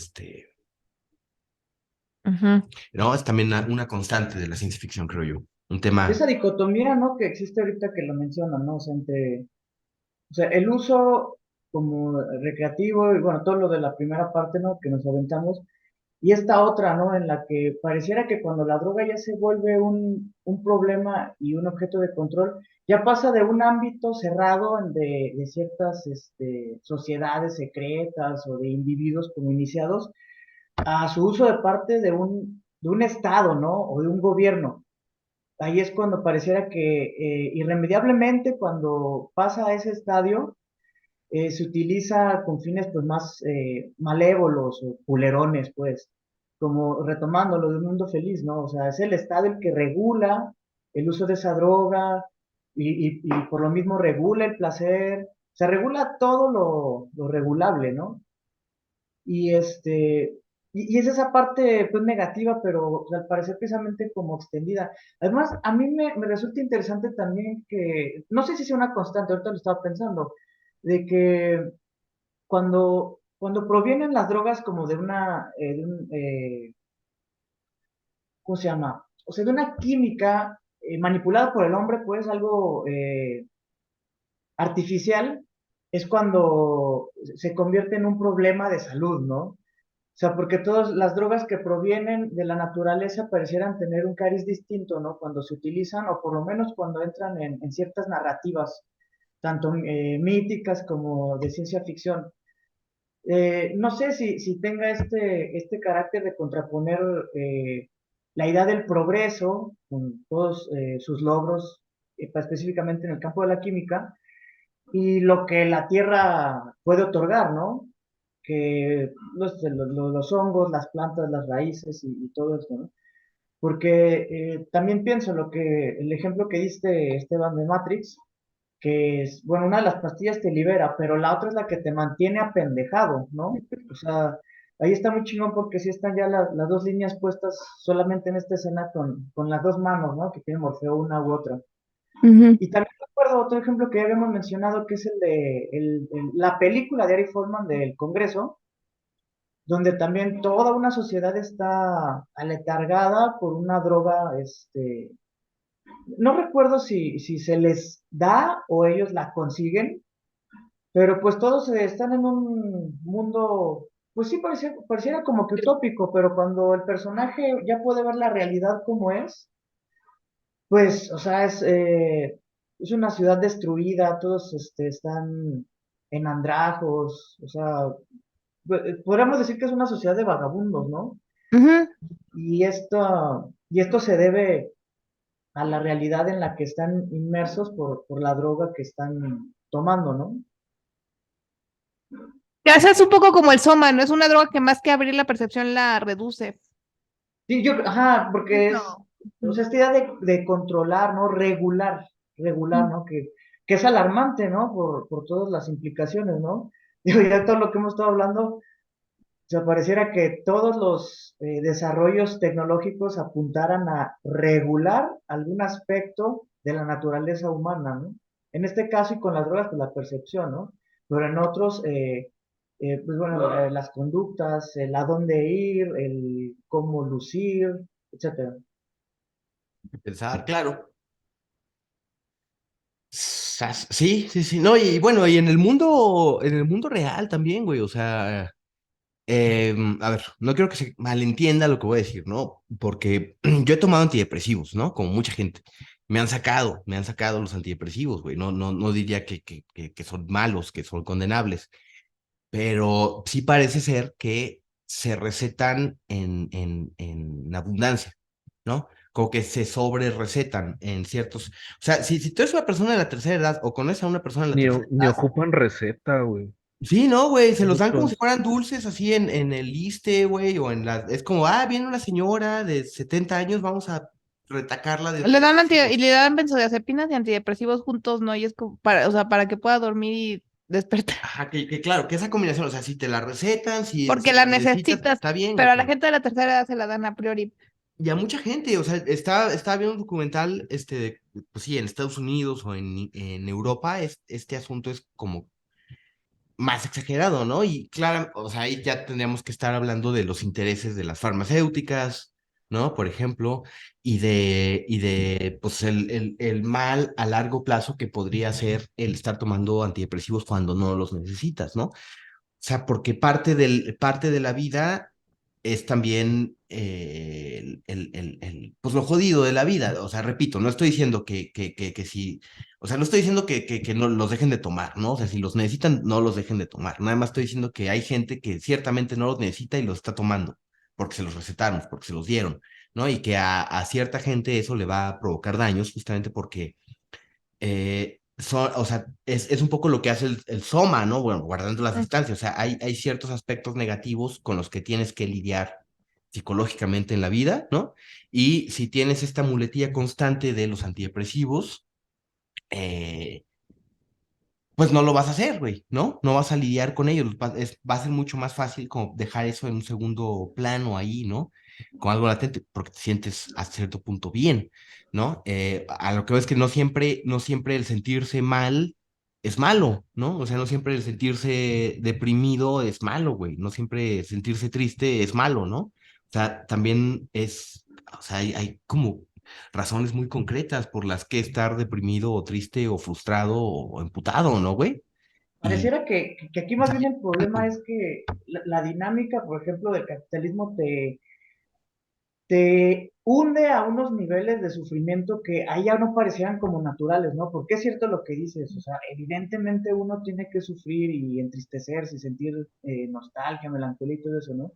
ujú. ¿no? Es también una constante de la ciencia ficción, creo yo. un tema. esa dicotomía, ¿no? Que existe ahorita que lo mencionan, ¿no? O sea, o sea, el uso como recreativo y bueno, todo lo de la primera parte, ¿no? Que nos aventamos. Y esta otra, ¿no? En la que pareciera que cuando la droga ya se vuelve un problema y un objeto de control, ya pasa de un ámbito cerrado de ciertas sociedades secretas o de individuos como iniciados a su uso de parte de un Estado, ¿no? O de un gobierno. Ahí es cuando pareciera que irremediablemente cuando pasa a ese estadio, se utiliza con fines pues más malévolos o culerones, pues, como retomando lo de un mundo feliz, ¿no? O sea, es el Estado el que regula el uso de esa droga y por lo mismo regula el placer, o sea, regula todo lo regulable, ¿no? Y y es esa parte pues negativa, pero al parecer precisamente como extendida. Además, a mí me resulta interesante también que, no sé si sea una constante, ahorita lo estaba pensando, de que cuando provienen las drogas como ¿cómo se llama? O sea, de una química manipulada por el hombre, pues algo artificial, es cuando se convierte en un problema de salud, ¿no? O sea, porque todas las drogas que provienen de la naturaleza parecieran tener un cariz distinto, ¿no? Cuando se utilizan, o por lo menos cuando entran en ciertas narrativas, tanto míticas como de ciencia ficción. No sé si tenga este carácter de contraponer eh, la idea del progreso, con todos sus logros, específicamente en el campo de la química, y lo que la Tierra puede otorgar, ¿no? Que los hongos, las plantas, las raíces y todo eso, ¿no? Porque también pienso el ejemplo que diste, Esteban, de Matrix, que es, bueno, una de las pastillas te libera, pero la otra es la que te mantiene apendejado, ¿no? O sea, ahí está muy chingón porque sí están ya las dos líneas puestas solamente en esta escena con las dos manos, ¿no? Que tiene Morfeo una u otra. Ujú. Y también recuerdo otro ejemplo que ya habíamos mencionado, que es el de la película de Eric Forman del Congreso, donde también toda una sociedad está aletargada por una droga, no recuerdo si se les da o ellos la consiguen, pero pues todos están en un mundo, pues sí, pareciera como que utópico, pero cuando el personaje ya puede ver la realidad como pues, o sea, es una ciudad destruida, todos están en andrajos, o sea, podríamos decir que es una sociedad de vagabundos, ¿no? Ujú. Y esto se debe a la realidad en la que están inmersos por la droga que están tomando, ¿no? Ya es un poco como el soma, ¿no? Es una droga que más que abrir la percepción la reduce. Sí, ajá, porque No. o Ujú. sea, esta idea de controlar, ¿no? Regular, ¿no? Que es alarmante, ¿no? Por todas las implicaciones, ¿no? Digo, ya todo lo que hemos estado hablando, o sea, pareciera que todos los desarrollos tecnológicos apuntaran a regular algún aspecto de la naturaleza humana, ¿no? En este caso y con las drogas, pues la percepción, ¿no? Pero en otros, pues bueno, las conductas, el a dónde ir, el cómo lucir, etcétera. Pensar, claro. Sí, sí, sí, no, y bueno, y en el mundo real también, güey, o sea, a ver, no quiero que se malentienda lo que voy a decir, ¿no? Porque yo he tomado antidepresivos, ¿no? Como mucha gente. Me han sacado los antidepresivos, güey. No diría que son malos, que son condenables, pero sí parece ser que se recetan en abundancia, ¿no? Como que se sobre recetan en ciertos. O sea, si tú eres una persona de la tercera edad o conoces a una persona de la tercera Ni edad, ocupan receta, güey. sí, no, güey, se los dan como Justo. si fueran dulces así en el Iste, güey, o en la. Es como, viene una señora de 70 años, vamos a retacarla de Le dan y antidepresivos. le dan benzodiazepinas y antidepresivos juntos, ¿no? Y es como para, o sea, para que pueda dormir y despertar. Ajá, que claro, que esa combinación, o sea, si te la recetan, Porque si la la necesitas, necesitas, está bien, pero güey, a la pero. gente de la tercera edad se la dan a priori. Y a mucha gente, o sea, estaba viendo un documental, pues sí, en Estados Unidos o en Europa, este asunto es como más exagerado, ¿no? Y claro, o sea, ahí ya tendríamos que estar hablando de los intereses de las farmacéuticas, ¿no? Por ejemplo, y de pues el mal a largo plazo que podría ser el estar tomando antidepresivos cuando no los necesitas, ¿no? O sea, porque parte de la vida es también pues lo jodido de la vida. O sea, repito, no estoy diciendo que sí, o sea, no estoy diciendo que no los dejen de tomar, ¿no? O sea, si los necesitan, no los dejen de tomar. Nada más estoy diciendo que hay gente que ciertamente no los necesita y los está tomando, porque se los recetaron, porque se los dieron, ¿no? Y que a cierta gente eso le va a provocar daños justamente porque o sea, es un poco lo que hace el soma, ¿no? Bueno, guardando las Mm. distancias. O sea, hay ciertos aspectos negativos con los que tienes que lidiar psicológicamente en la vida, ¿no? Y si tienes esta muletilla constante de los antidepresivos, eh, pues no lo vas a hacer, güey, ¿no? No vas a lidiar con ellos. Va a ser mucho más fácil como dejar eso en un segundo plano ahí, ¿no? Con algo latente, porque te sientes a cierto punto bien, ¿no? A lo que ves que no siempre el sentirse mal es malo, ¿no? O sea, no siempre el sentirse deprimido es malo, güey. No siempre sentirse triste es malo, ¿no? O sea, también o sea, hay como razones muy concretas por las que estar deprimido o triste o frustrado o emputado, ¿no, güey? Y Pareciera que aquí más bien el problema es que la dinámica, por ejemplo, del capitalismo te hunde a unos niveles de sufrimiento que ahí ya no parecieran como naturales, ¿no? Porque es cierto lo que dices, o sea, evidentemente uno tiene que sufrir y entristecerse y sentir nostalgia, melancolía y todo eso, ¿no?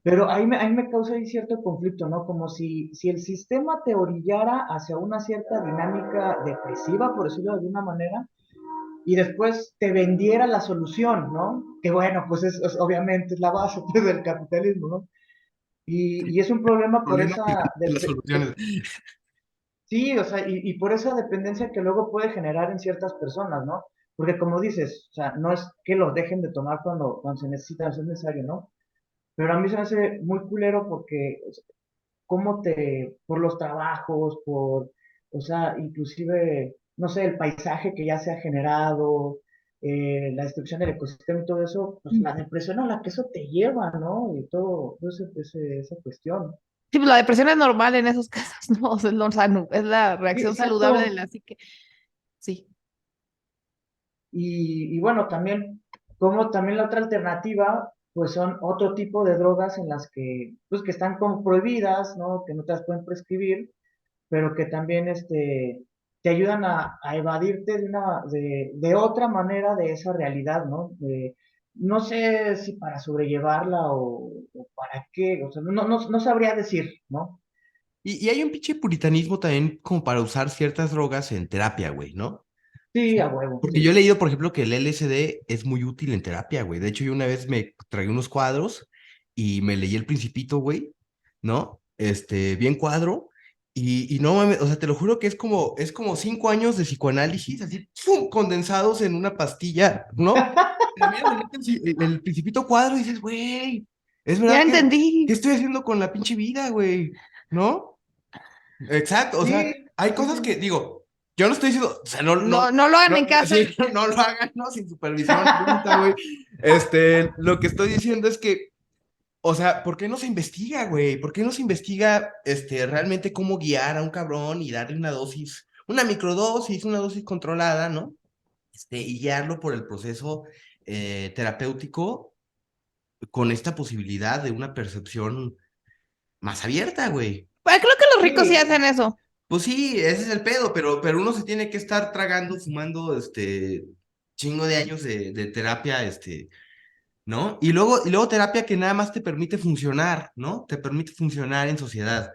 Pero ahí me causa ahí cierto conflicto, ¿no? Como si el sistema te orillara hacia una cierta dinámica depresiva, por decirlo de alguna manera, y después te vendiera la solución, ¿no? Que bueno, pues obviamente es la base pues, del capitalismo, ¿no? Y es un problema por problemas y esa, las soluciones. sí, o sea, y por esa dependencia que luego puede generar en ciertas personas, ¿no? Porque como dices, o sea, no es que los dejen de tomar cuando se necesita, es necesario, ¿no? Pero a mí se me hace muy culero porque o sea, por los trabajos, o sea, inclusive, no sé, el paisaje que ya se ha generado, la destrucción del ecosistema y todo eso, pues la depresión a la que eso te lleva, ¿no? Y todo esa cuestión. Sí, pues la depresión es normal en esos casos, ¿no? O sea, es lo sano, es la Sí, reacción saludable de exacto. la psique. Sí. Y bueno, también, como también la otra alternativa, pues son otro tipo de drogas en las que, pues que están como prohibidas, ¿no? Que no te las pueden prescribir, pero que también te ayudan a evadirte de otra manera de esa realidad, ¿no? No sé si para sobrellevarla o para qué, o sea, no sabría decir, ¿no? Y hay un pinche puritanismo también como para usar ciertas drogas en terapia, güey, ¿no? Sí, a huevo, Porque yo he sí. leído, por ejemplo, que el LSD es muy útil en terapia, güey. De hecho, yo una vez me tragué unos cuadros y me leí El Principito, güey, ¿no? Bien cuadro. Y no mames, o sea, te lo juro que es como 5 años de psicoanálisis, así, ¡fum! Condensados en una pastilla, ¿no? Terminas de leerte el Principito cuadro y dices, güey, es Ya verdad que, ¿qué entendí. estoy haciendo con la pinche vida, güey? ¿No? Exacto, o sea, Sí, hay sí, cosas sí. que digo, yo no estoy diciendo, o sea, no, No, no, no lo hagan no, en casa. sí, no lo hagan, ¿no? Sin supervisión adulta, güey. Lo que estoy diciendo es que, o sea, ¿por qué no se investiga, güey? ¿Por qué no se investiga, realmente cómo guiar a un cabrón y darle una dosis, una microdosis, una dosis controlada, ¿no? Y guiarlo por el proceso terapéutico con esta posibilidad de una percepción más abierta, güey. Pues creo que los ricos sí Sí, hacen eso. Pues sí, ese es el pedo, pero uno se tiene que estar tragando, fumando, chingo de años de terapia, ¿no? Y luego terapia que nada más te permite funcionar, ¿no? Te permite funcionar en sociedad.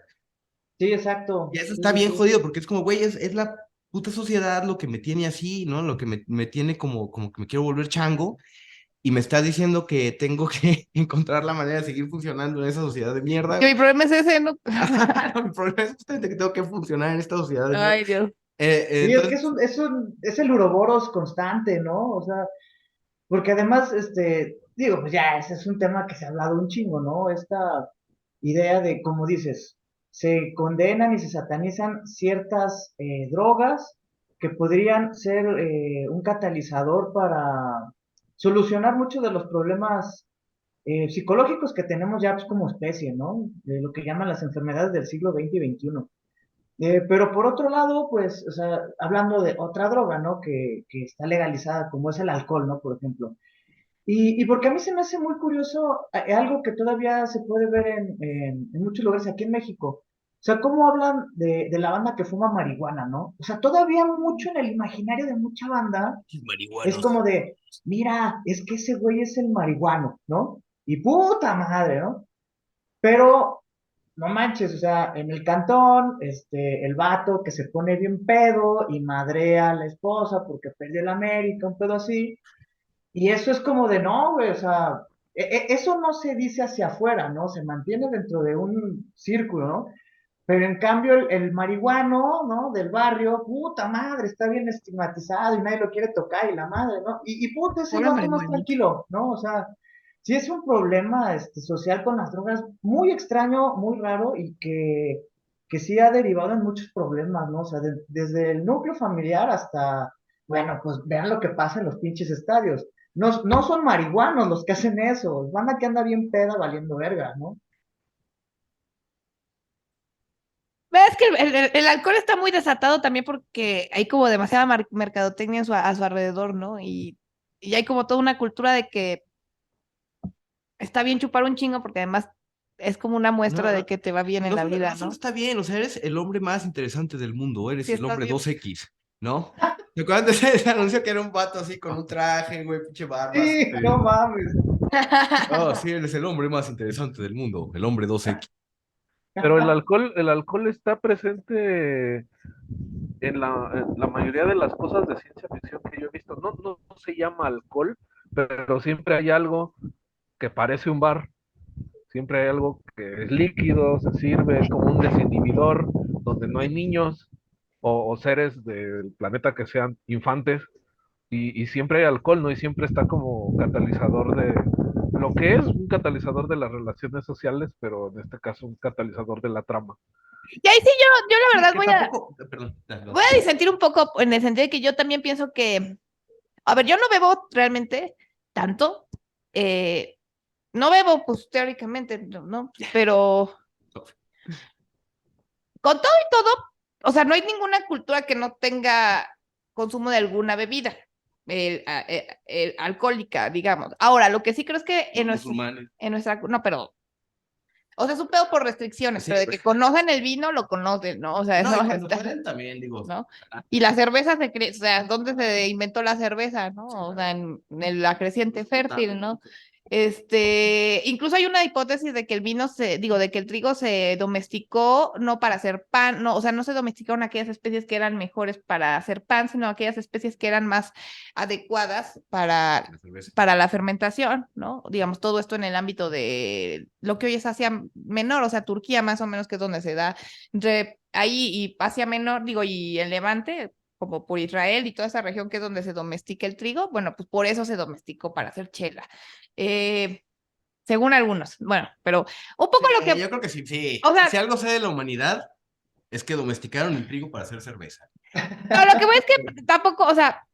sí, Y exacto. eso Sí, está sí, bien sí. jodido, porque es como, güey, es la puta sociedad lo que me tiene así, ¿no? Lo que me tiene como que me quiero volver chango, y me está diciendo que tengo que encontrar la manera de seguir funcionando en esa sociedad de Que mierda. mi problema es ese, ¿no? No, mi problema es justamente que tengo que funcionar en esta sociedad de mierda. Ay, Dios. Sí, es que Entonces, es el uroboros constante, ¿no? O sea, porque además, digo, pues ya, ese es un tema que se ha hablado un chingo, ¿no? Esta idea de, como dices, se condenan y se satanizan ciertas drogas que podrían ser un catalizador para solucionar muchos de los problemas psicológicos que tenemos ya pues, como especie, ¿no? De lo que llaman las enfermedades del siglo XX y XXI. Pero por otro lado, pues, o sea, hablando de otra droga, ¿no? Que está legalizada, como es el alcohol, ¿no? Por ejemplo. Y porque a mí se me hace muy curioso algo que todavía se puede ver en muchos lugares aquí en México. O sea, cómo hablan de la banda que fuma marihuana, ¿no? O sea, todavía mucho en el imaginario de mucha banda es Marihuanos. como de, mira, es que ese güey es el marihuano, ¿no? Y puta madre, ¿no? Pero, no manches, o sea, en el cantón, el vato que se pone bien pedo y madrea a la esposa porque perdió el América, un pedo así. Y eso es como de, no, güey, o sea, eso no se dice hacia afuera, ¿no? Se mantiene dentro de un círculo, ¿no? Pero en cambio el marihuano, ¿no? Del barrio, puta madre, está bien estigmatizado y nadie lo quiere tocar y la madre, ¿no? Y puta, es el Pobre vato más marihuanito. tranquilo, ¿no? O sea, sí es un problema social con las drogas muy extraño, muy raro y que sí ha derivado en muchos problemas, ¿no? O sea, desde el núcleo familiar hasta, bueno, pues vean lo que pasa en los pinches estadios. No, no son marihuanos los que hacen eso, van a que anda bien peda valiendo verga, ¿no? Es que el alcohol está muy desatado también porque hay como demasiada mercadotecnia a su alrededor, ¿no? Y hay como toda una cultura de que está bien chupar un chingo porque además es como una muestra No, de que te va bien en la no vida, solo ¿no? está bien, o sea, eres el hombre más interesante del mundo, Si eres el estás hombre bien. 2X, ¿no? ¿Te acuerdas de ese anuncio que era un vato así con un traje, güey, pinche barba? Así? Sí, no mames. Oh, sí, él es el hombre más interesante del mundo, el hombre 2X. Pero el alcohol está presente en la mayoría de las cosas de ciencia ficción que yo he visto. No, no, no se llama alcohol, pero siempre hay algo que parece un bar. Siempre hay algo que es líquido, se sirve, es como un desinhibidor, donde no hay niños o seres del planeta que sean infantes, y siempre hay alcohol, ¿no? Y siempre está como catalizador de lo que es un catalizador de las relaciones sociales, pero en este caso un catalizador de la trama. Y ahí sí yo la Sí, verdad que tampoco, perdón, voy a disentir un poco en el sentido de que yo también pienso que, a ver, yo no bebo realmente tanto, eh, no bebo, pues teóricamente, ¿no? Pero con todo y todo, o sea, no hay ninguna cultura que no tenga consumo de alguna bebida alcohólica, digamos. Ahora, lo que sí creo es que los musulmanes. en nuestra, no, pero, o sea, es un pedo por restricciones, Sí, pero de que conocen el vino, lo conocen, ¿no? O sea, no, eso y cuando está, pueden también, digo, ¿no? Y la cerveza o sea, ¿dónde se inventó la cerveza, no? O sea, en la creciente fértil, ¿no? Incluso hay una hipótesis de que el vino de que el trigo se domesticó no para hacer pan, no, o sea, no se domesticaron aquellas especies que eran mejores para hacer pan, sino aquellas especies que eran más adecuadas la cerveza. para la fermentación, ¿no? Digamos, todo esto en el ámbito de lo que hoy es Asia Menor, o sea, Turquía más o menos, que es donde se da entre ahí y Asia Menor, digo, y el Levante, como por Israel y toda esa región que es donde se domestica el trigo, bueno, pues por eso se domesticó para hacer chela. Eh, según algunos, bueno, pero un poco Sí, lo que, yo creo que sí, sí. o sea, Si algo sé de la humanidad, es que domesticaron el trigo para hacer cerveza. no, lo que voy es que tampoco, o sea,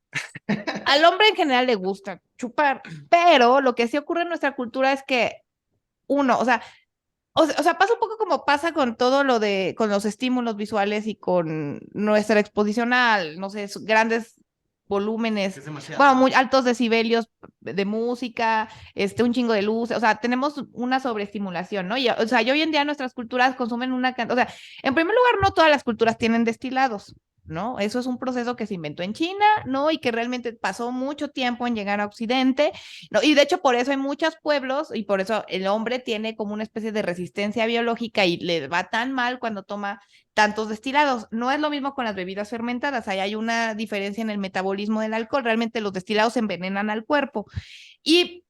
al hombre en general le gusta chupar, pero lo que sí ocurre en nuestra cultura es que uno, o sea, pasa un poco como pasa con todo lo con los estímulos visuales y con nuestra exposición a, no sé, grandes volúmenes, Es demasiado. bueno, muy altos decibelios de música, un chingo de luz, o sea, tenemos una sobreestimulación, ¿no? O sea, y hoy en día nuestras culturas consumen una cantidad, o sea, en primer lugar, no todas las culturas tienen destilados. ¿No? Eso es un proceso que se inventó en China, ¿no? Y que realmente pasó mucho tiempo en llegar a Occidente, ¿no? Y de hecho por eso hay muchos pueblos y por eso el hombre tiene como una especie de resistencia biológica y le va tan mal cuando toma tantos destilados. No es lo mismo con las bebidas fermentadas, ahí hay una diferencia en el metabolismo del alcohol, realmente los destilados envenenan al cuerpo y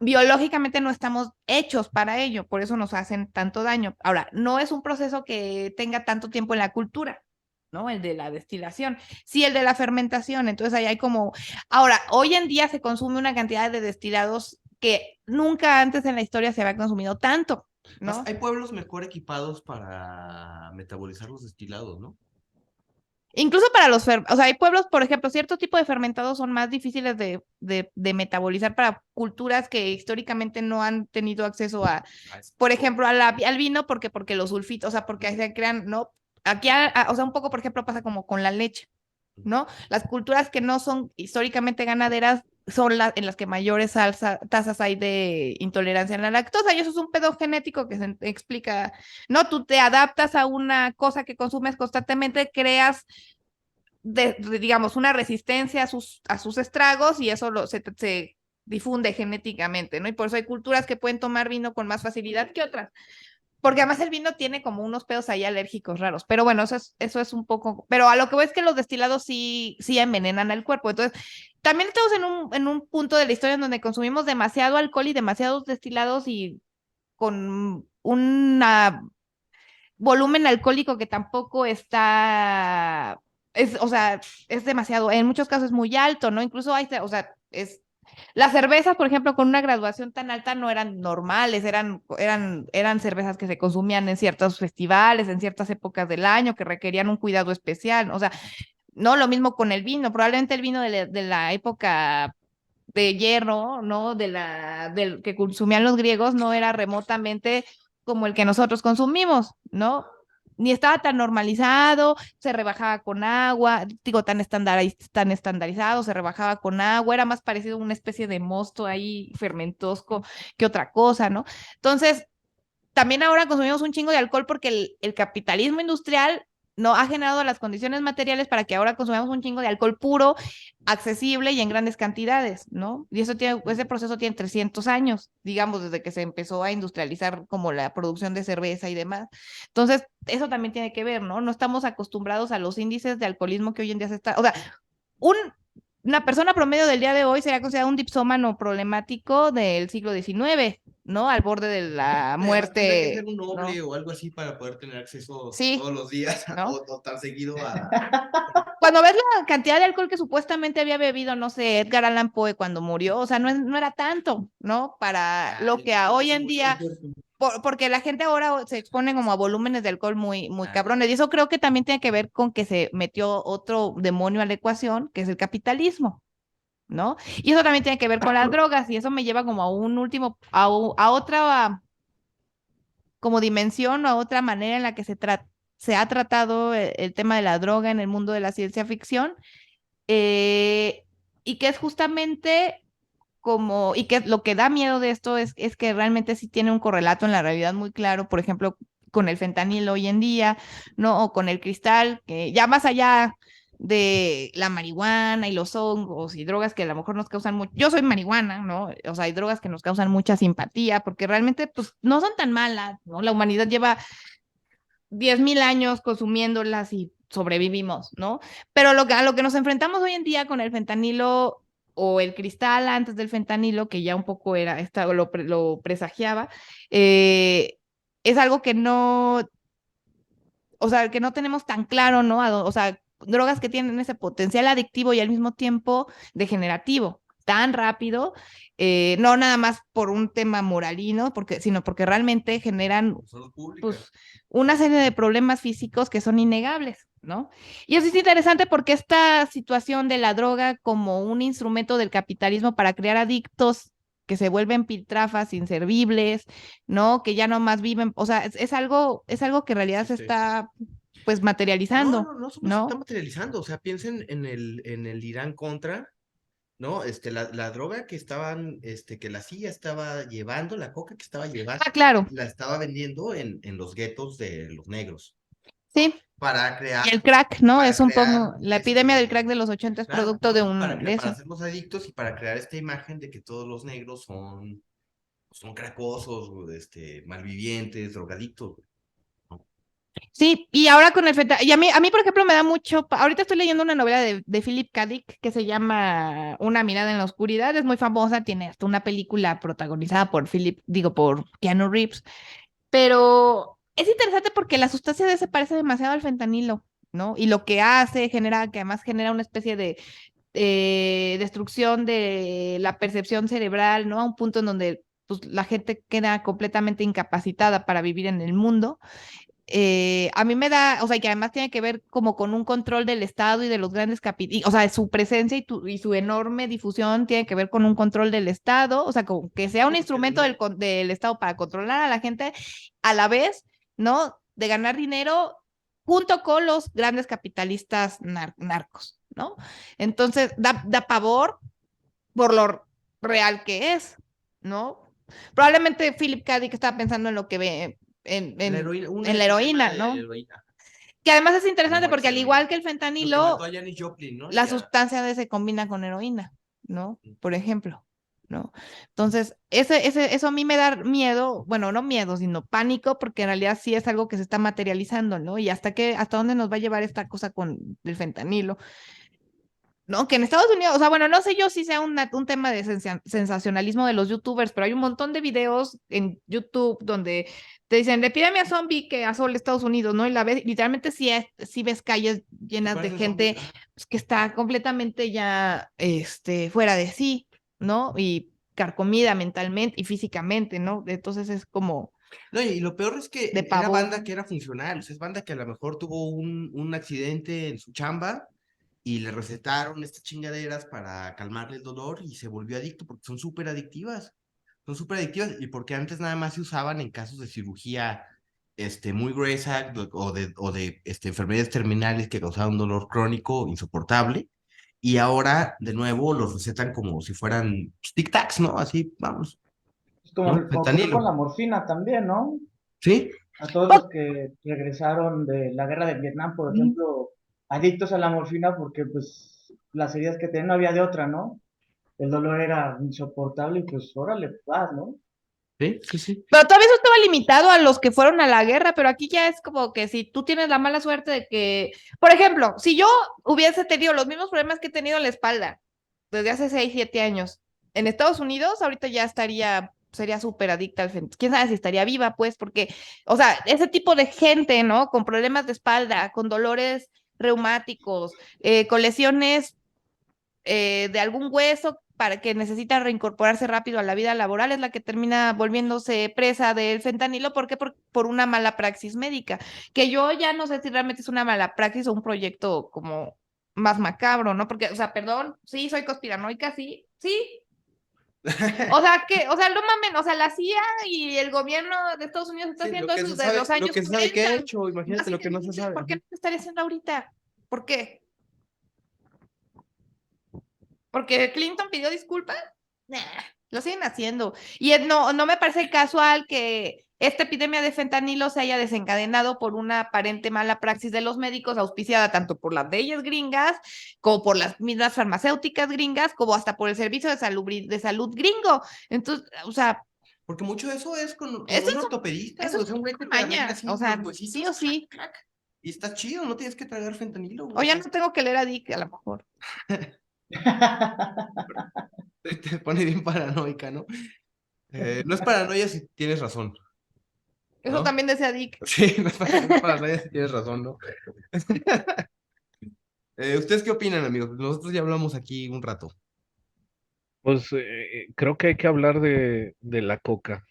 biológicamente no estamos hechos para ello, por eso nos hacen tanto daño. Ahora, no es un proceso que tenga tanto tiempo en la cultura, ¿no? El de la destilación, sí el de la fermentación, entonces ahí hay como, ahora, hoy en día se consume una cantidad de destilados que nunca antes en la historia se había consumido tanto, ¿no? Hay pueblos mejor equipados para metabolizar los destilados, ¿no? Incluso para o sea, hay pueblos, por ejemplo, cierto tipo de fermentados son más difíciles de metabolizar para culturas que históricamente no han tenido acceso a, por ejemplo, al vino, porque los sulfitos, o sea, porque se crean, ¿no? Aquí, o sea, un poco, por ejemplo, pasa como con la leche, ¿no? Las culturas que no son históricamente ganaderas son las en las que mayores tasas hay de intolerancia a la lactosa, y eso es un pedo genético que se explica, ¿no? Tú te adaptas a una cosa que consumes constantemente, creas digamos, una resistencia a sus estragos y eso se difunde genéticamente, ¿no? Y por eso hay culturas que pueden tomar vino con más facilidad que otras. Porque además el vino tiene como unos pedos ahí alérgicos raros. Pero bueno, eso es un poco. Pero a lo que voy es que los destilados sí envenenan al cuerpo. Entonces, también estamos en un punto de la historia en donde consumimos demasiado alcohol y demasiados destilados y con un volumen alcohólico que tampoco o sea, es demasiado, en muchos casos es muy alto, ¿no? Incluso o sea, las cervezas, por ejemplo, con una graduación tan alta no eran normales, eran cervezas que se consumían en ciertos festivales, en ciertas épocas del año, que requerían un cuidado especial, o sea, no lo mismo con el vino, probablemente el vino de la época de hierro, ¿no? Del que consumían los griegos no era remotamente como el que nosotros consumimos, ¿no? Ni estaba tan normalizado, se rebajaba con agua, digo, tan estandarizado, se rebajaba con agua, era más parecido a una especie de mosto ahí fermentosco que otra cosa, ¿no? Entonces, también ahora consumimos un chingo de alcohol porque el capitalismo industrial no ha generado las condiciones materiales para que ahora consumamos un chingo de alcohol puro, accesible y en grandes cantidades, ¿no? Y ese proceso tiene 300 años, digamos, desde que se empezó a industrializar como la producción de cerveza y demás. Entonces, eso también tiene que ver, ¿no? No estamos acostumbrados a los índices de alcoholismo que hoy en día o sea, un, una persona promedio del día de hoy sería considerada un dipsómano problemático del siglo XIX, ¿no? Al borde de la Además, tendría que ser muerte, un ¿no? noble o algo así para poder tener acceso Sí, todos los días ¿no? o tan seguido a... Cuando ves la cantidad de alcohol que supuestamente había bebido, no sé, Edgar Allan Poe cuando murió, o sea, no era tanto, ¿no? Para lo que hoy en día, porque la gente ahora se expone como a volúmenes de alcohol muy, muy cabrones, y eso creo que también tiene que ver con que se metió otro demonio a la ecuación, que es el capitalismo, ¿no? Y eso también tiene que ver con las drogas, y eso me lleva como a un último, a otra como dimensión o a otra manera en la que se ha tratado el tema de la droga en el mundo de la ciencia ficción, eh, y que es justamente y que lo que da miedo de esto es que realmente sí tiene un correlato en la realidad muy claro, por ejemplo, con el fentanilo hoy en día, ¿no? O con el cristal, que ya más allá de la marihuana y los hongos y drogas que a lo mejor nos causan mucho, yo soy marihuana, ¿no? O sea, hay drogas que nos causan mucha simpatía porque realmente pues no son tan malas, ¿no? La humanidad lleva 10.000 años consumiéndolas y sobrevivimos, ¿no? Pero a lo que nos enfrentamos hoy en día con el fentanilo o el cristal antes del fentanilo, que ya un poco lo presagiaba, eh, es algo que no, o sea, que no tenemos tan claro, ¿no? O sea, drogas que tienen ese potencial adictivo y al mismo tiempo degenerativo, tan rápido, no nada más por un tema moralino, sino porque realmente generan Salud pública. pues una serie de problemas físicos que son innegables, ¿no? Y eso es interesante porque esta situación de la droga como un instrumento del capitalismo para crear adictos que se vuelven piltrafas, inservibles, ¿no? Que ya no más viven, o sea, es algo que en realidad se está pues No, materializando, no solo se está ¿no? materializando, o sea, piensen en el Irán Contra, ¿no? La droga que estaban, que la CIA estaba llevando, la coca que estaba llevando, Ah, claro, la estaba vendiendo en los guetos de los negros sí. para Y el crear, crack, ¿no? para Es un crear, poco, la epidemia del crack de los 80 es claro, producto de para eso. hacerlos adictos y para crear esta imagen de que todos los negros son cracosos, malvivientes, drogadictos, güey, ¿no? Sí, y ahora con el y a mí, por ejemplo, me da mucho, ahorita estoy leyendo una novela de Philip K. Dick que se llama Una mirada en la oscuridad, es muy famosa, tiene hasta una película protagonizada por Keanu Reeves, pero es interesante porque la sustancia de ese parece demasiado al fentanilo, ¿no? Y lo que que además genera una especie de destrucción de la percepción cerebral, ¿no? A un punto en donde pues, la gente queda completamente incapacitada para vivir en el mundo. a mí me da, o sea, que además tiene que ver como con un control del Estado y de los grandes capitales, o sea, su presencia y su enorme difusión tiene que ver con un control del Estado, o sea, como que sea un instrumento del Estado para controlar a la gente, a la vez, ¿no? De ganar dinero junto con los grandes capitalistas narcos, ¿no? Entonces, da pavor por lo real que es, ¿no? Probablemente Philip K. Dick estaba pensando en lo que ve La heroína, en la heroína, de ¿no? heroína. Que además es La interesante muerte porque al de igual heroína. que el Lo que fentanilo, mató a Janis Joplin, ¿no? la Y a- sustancia de se combina con heroína, ¿no? Por ejemplo, ¿no? Entonces, eso a mí me da miedo, bueno, no miedo, sino pánico, porque en realidad sí es algo que se está materializando, ¿no? Y hasta dónde nos va a llevar esta cosa con el fentanilo. No, que en Estados Unidos, o sea, bueno, no sé yo si sea un tema de sensacionalismo de los youtubers, pero hay un montón de videos en YouTube donde te dicen la epidemia zombie que asola Estados Unidos, ¿no? Y la ves, literalmente sí ves calles que llenas de parecen zombies. gente pues, que está completamente ya fuera de sí, ¿no? Y carcomida mentalmente y físicamente, ¿no? Entonces es como No, y lo peor es de que era pavor. banda que era funcional, o sea, es banda que a lo mejor tuvo un accidente en su chamba y le recetaron estas chingaderas para calmarle el dolor y se volvió adicto porque son súper adictivas y porque antes nada más se usaban en casos de cirugía muy gruesa o de enfermedades terminales que causaban un dolor crónico insoportable y ahora de nuevo los recetan como si fueran tic-tacs, ¿no? Así, vamos, Es ¿no? como ocurrió con Fentanilo, la morfina también, ¿no? ¿sí? A todos los que regresaron de la guerra de Vietnam, por ejemplo, adictos a la morfina porque pues las heridas que tenían no había de otra, ¿no? El dolor era insoportable y pues órale, vas, ¿no? Sí, sí, sí. Pero todavía eso estaba limitado a los que fueron a la guerra, pero aquí ya es como que si tú tienes la mala suerte de que, por ejemplo, si yo hubiese tenido los mismos problemas que he tenido en la espalda desde hace 6, 7 años en Estados Unidos, ahorita ya sería súper adicta al fentanilo. Quién sabe si estaría viva, pues, porque, o sea, ese tipo de gente, ¿no? Con problemas de espalda, con dolores reumáticos, con lesiones de algún hueso para que necesita reincorporarse rápido a la vida laboral, es la que termina volviéndose presa del fentanilo. ¿Por qué? Por una mala praxis médica, que yo ya no sé si realmente es una mala praxis o un proyecto como más macabro, ¿no? Porque, o sea, perdón, sí, soy conspiranoica, sí, sí. O sea, no mamen, o sea, la CIA y el gobierno de Estados Unidos está Sí, haciendo eso desde los lo años que se sabe que 40. ha hecho, imagínate lo que no se Básicamente, sabe. ¿por qué no lo estaría haciendo ahorita? ¿Por qué? ¿Porque Clinton pidió disculpas? Nah, lo siguen haciendo. Y no me parece casual que esta epidemia de fentanilo se haya desencadenado por una aparente mala praxis de los médicos, auspiciada tanto por las leyes gringas, como por las mismas farmacéuticas gringas, como hasta por el servicio de salud gringo. Entonces, o sea, Porque mucho de eso es con eso un ortopedista, eso o es sea, un güey que te arregla maña. así O los sea, sí huesitos, o sí. y está chido, no tienes que tragar fentanilo, O güey. ya no tengo que leer a Dick, a lo mejor. Te pone bien paranoica, ¿no? No es paranoia si tienes razón, Eso ¿no? también decía Dick. Sí, no es paranoia si tienes razón, ¿no? ¿Ustedes qué opinan, amigos? Nosotros ya hablamos aquí un rato. Pues creo que hay que hablar de la coca.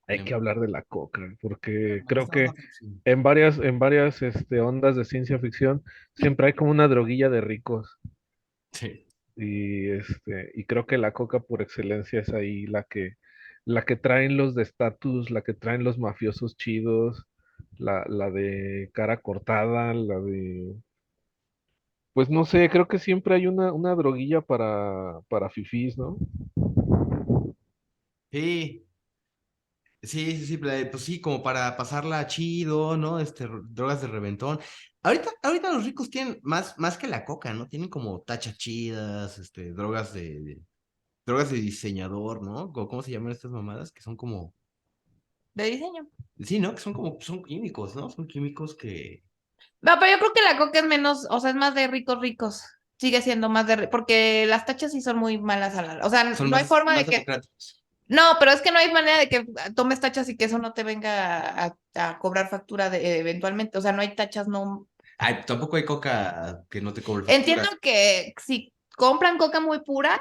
Hay que Em, hablar de la coca, porque Me creo gusta más que la ficción. en varias ondas de ciencia ficción siempre hay como una droguilla de ricos. Sí. Y creo que la coca por excelencia es ahí la que traen los de estatus, la que traen los mafiosos chidos, la de cara cortada, pues no sé, creo que siempre hay una droguilla para fifís, ¿no? Sí, sí, sí, pues sí, como para pasarla chido, ¿no? Drogas de reventón. Ahorita los ricos tienen más que la coca, ¿no? Tienen como tachas chidas, drogas de diseñador, ¿no? ¿Cómo se llaman estas mamadas? Que son como, De diseño. sí, ¿no? Que son químicos, ¿no? Son químicos que No, pero yo creo que la coca es menos, o sea, es más de ricos ricos. Sigue siendo más porque las tachas sí son muy malas a la, o sea, son no hay forma de más que, democráticos. no, pero es que no hay manera de que tomes tachas y que eso no te venga a cobrar factura eventualmente. O sea, no hay tachas, no. Ay, tampoco hay coca que no te cobre Entiendo factura. que si compran coca muy pura,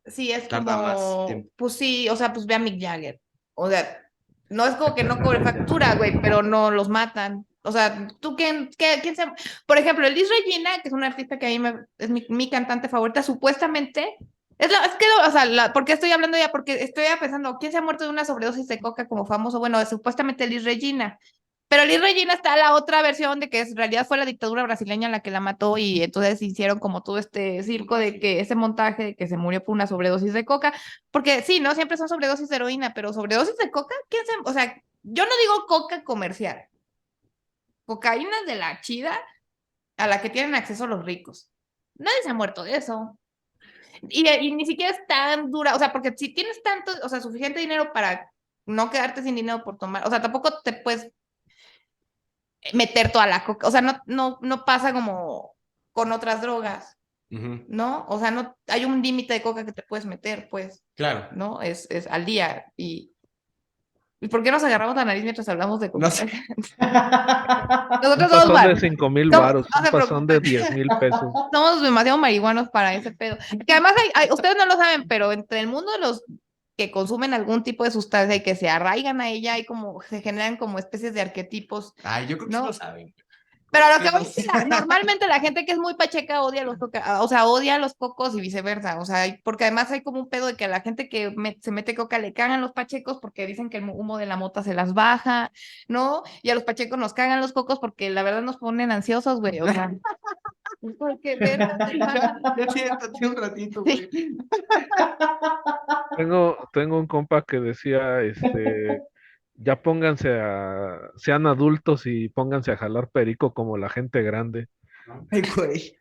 sí es Tarda más como, tiempo. pues sí, o sea, pues ve a Mick Jagger. O sea, no es como que no cobre factura, güey, pero no los matan. O sea, ¿tú quién se...? Por ejemplo, Elis Regina, que es una artista que a mí es mi cantante favorita, supuestamente... o sea, ¿por qué estoy hablando ya? Porque estoy pensando, ¿quién se ha muerto de una sobredosis de coca como famoso? Bueno, supuestamente Elis Regina. Pero Elis Regina está la otra versión de que en realidad fue la dictadura brasileña la que la mató y entonces hicieron como todo este circo de que ese montaje de que se murió por una sobredosis de coca, porque sí, ¿no? Siempre son sobredosis de heroína, pero sobredosis de coca, o sea, yo no digo coca comercial, cocaína de la chida a la que tienen acceso los ricos. Nadie se ha muerto de eso. Y ni siquiera es tan dura, o sea, porque si tienes tanto, o sea, suficiente dinero para no quedarte sin dinero por tomar, o sea, tampoco te puedes meter toda la coca, o sea, no pasa como con otras drogas, Ujú. ¿no? O sea, no hay un límite de coca que te puedes meter, pues, Claro. ¿no? Es al día. ¿Y por qué nos agarramos la nariz mientras hablamos de coca? No sé. Nosotros Un somos pasón de 5,000 no, varos, no un se pasón de preocupen. 10,000 pesos. Somos demasiado marihuanos para ese pedo. Que además ustedes no lo saben, pero entre el mundo de los que consumen algún tipo de sustancia y que se arraigan a ella, se generan como especies de arquetipos, Ay, yo creo que sí ¿no? lo saben. Pero a lo que Sí, voy es que normalmente la gente que es muy pacheca odia los coca, o sea, odia los cocos y viceversa, o sea, porque además hay como un pedo de que a la gente que se mete coca le cagan los pachecos porque dicen que el humo de la mota se las baja, ¿no? Y a los pachecos nos cagan los cocos porque la verdad nos ponen ansiosos, güey, o sea, porque verga, Ya siéntate un ratito, sí. güey. Tengo un compa que decía, ya sean adultos y pónganse a jalar perico como la gente grande. Ay, güey.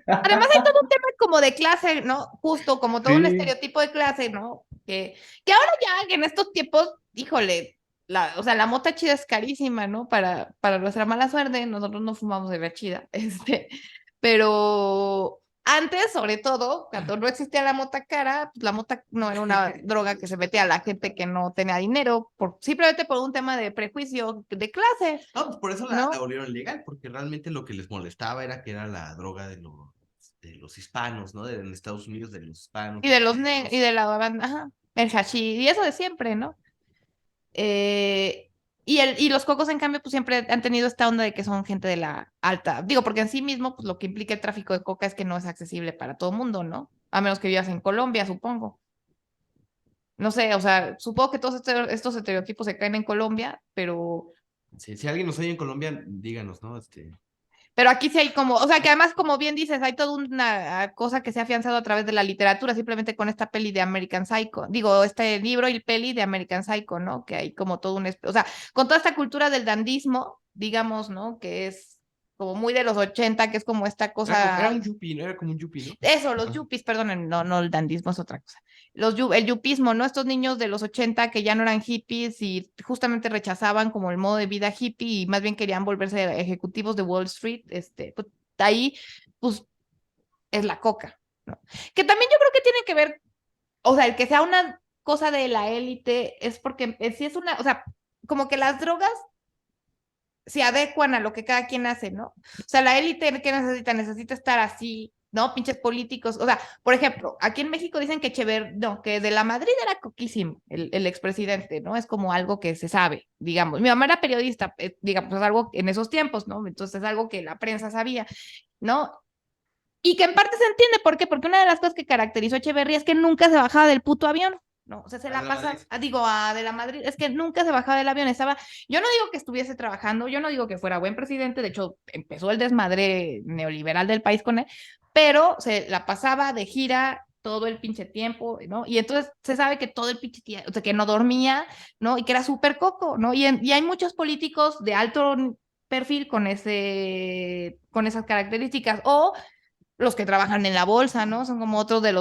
Además hay todo un tema como de clase, ¿no? Justo como todo un Sí, estereotipo de clase, ¿no? Que ahora ya, que en estos tiempos, híjole, o sea, la mota chida es carísima, ¿no? Para nuestra mala suerte, nosotros no fumamos de la chida, pero antes, sobre todo, cuando no existía la mota cara, pues la mota no era una droga que se metía a la gente que no tenía dinero, simplemente por un tema de prejuicio de clase, No, pues por eso ¿no? la volvieron legal, porque realmente lo que les molestaba era que era la droga de los hispanos, ¿no? En Estados Unidos, de los hispanos, Y los de los y negros. de la banda, ajá, el hachís, y eso de siempre, ¿no? Y los cocos, en cambio, pues siempre han tenido esta onda de que son gente de la alta. Digo, porque en sí mismo, pues lo que implica el tráfico de coca es que no es accesible para todo el mundo, ¿no? A menos que vivas en Colombia, supongo. No sé, o sea, supongo que todos estos estereotipos se caen en Colombia, pero Si alguien nos oye en Colombia, díganos, ¿no? aquí sí hay como, o sea, que además, como bien dices, hay toda una cosa que se ha afianzado a través de la literatura, simplemente con esta peli de American Psycho. Digo, este libro y peli de American Psycho, ¿no? Que hay como todo o sea, con toda esta cultura del dandismo, digamos, ¿no? Que es como muy de los 80, que es como esta Era cosa un yuppie, ¿no? Era como un yuppie, ¿no? eso, los Ajá. yuppies, perdón, no, el dandismo es otra cosa. El yupismo, ¿no? Estos niños de los 80 que ya no eran hippies y justamente rechazaban como el modo de vida hippie y más bien querían volverse ejecutivos de Wall Street, pues ahí, pues, es la coca, ¿no? Que también yo creo que tiene que ver, o sea, el que sea una cosa de la élite es porque si es una, o sea, como que las drogas se adecuan a lo que cada quien hace, ¿no? O sea, la élite que necesita, necesita estar así, ¿no? Pinches políticos. O sea, por ejemplo, aquí en México dicen que no, que de la Madrid era coquísimo el expresidente, ¿no? Es como algo que se sabe, digamos. Mi mamá era periodista, digamos, es algo en esos tiempos, ¿no? Entonces es algo que la prensa sabía, ¿no? Y que en parte se entiende, ¿por qué? Porque una de las cosas que caracterizó a Echeverría es que nunca se bajaba del puto avión. No, o sea, se Ah, la de la pasa, Madrid. de la Madrid, es que nunca se bajaba del avión, yo no digo que estuviese trabajando, yo no digo que fuera buen presidente, de hecho, empezó el desmadre neoliberal del país con él, pero se la pasaba de gira todo el pinche tiempo, ¿no? Y entonces se sabe que todo el pinche tiempo, o sea, que no dormía, ¿no? Y que era súper coco, ¿no? Y hay muchos políticos de alto perfil con esas características, o los que trabajan en la bolsa, ¿no? Son como otros de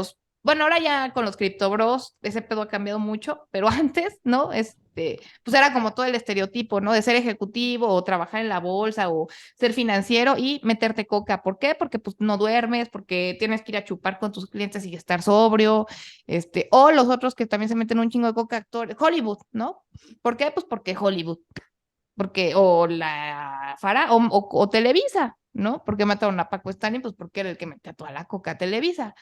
bueno, ahora ya con los criptobros, ese pedo ha cambiado mucho, pero antes, ¿no? Pues era como todo el estereotipo, ¿no? De ser ejecutivo o trabajar en la bolsa o ser financiero y meterte coca. ¿Por qué? Porque pues no duermes, porque tienes que ir a chupar con tus clientes y estar sobrio, o los otros que también se meten un chingo de coca, actores, Hollywood, ¿no? ¿Por qué? Pues porque Hollywood o la Fara o Televisa, ¿no? ¿Por qué mataron a Paco Stanley? Pues porque era el que metía toda la coca a Televisa.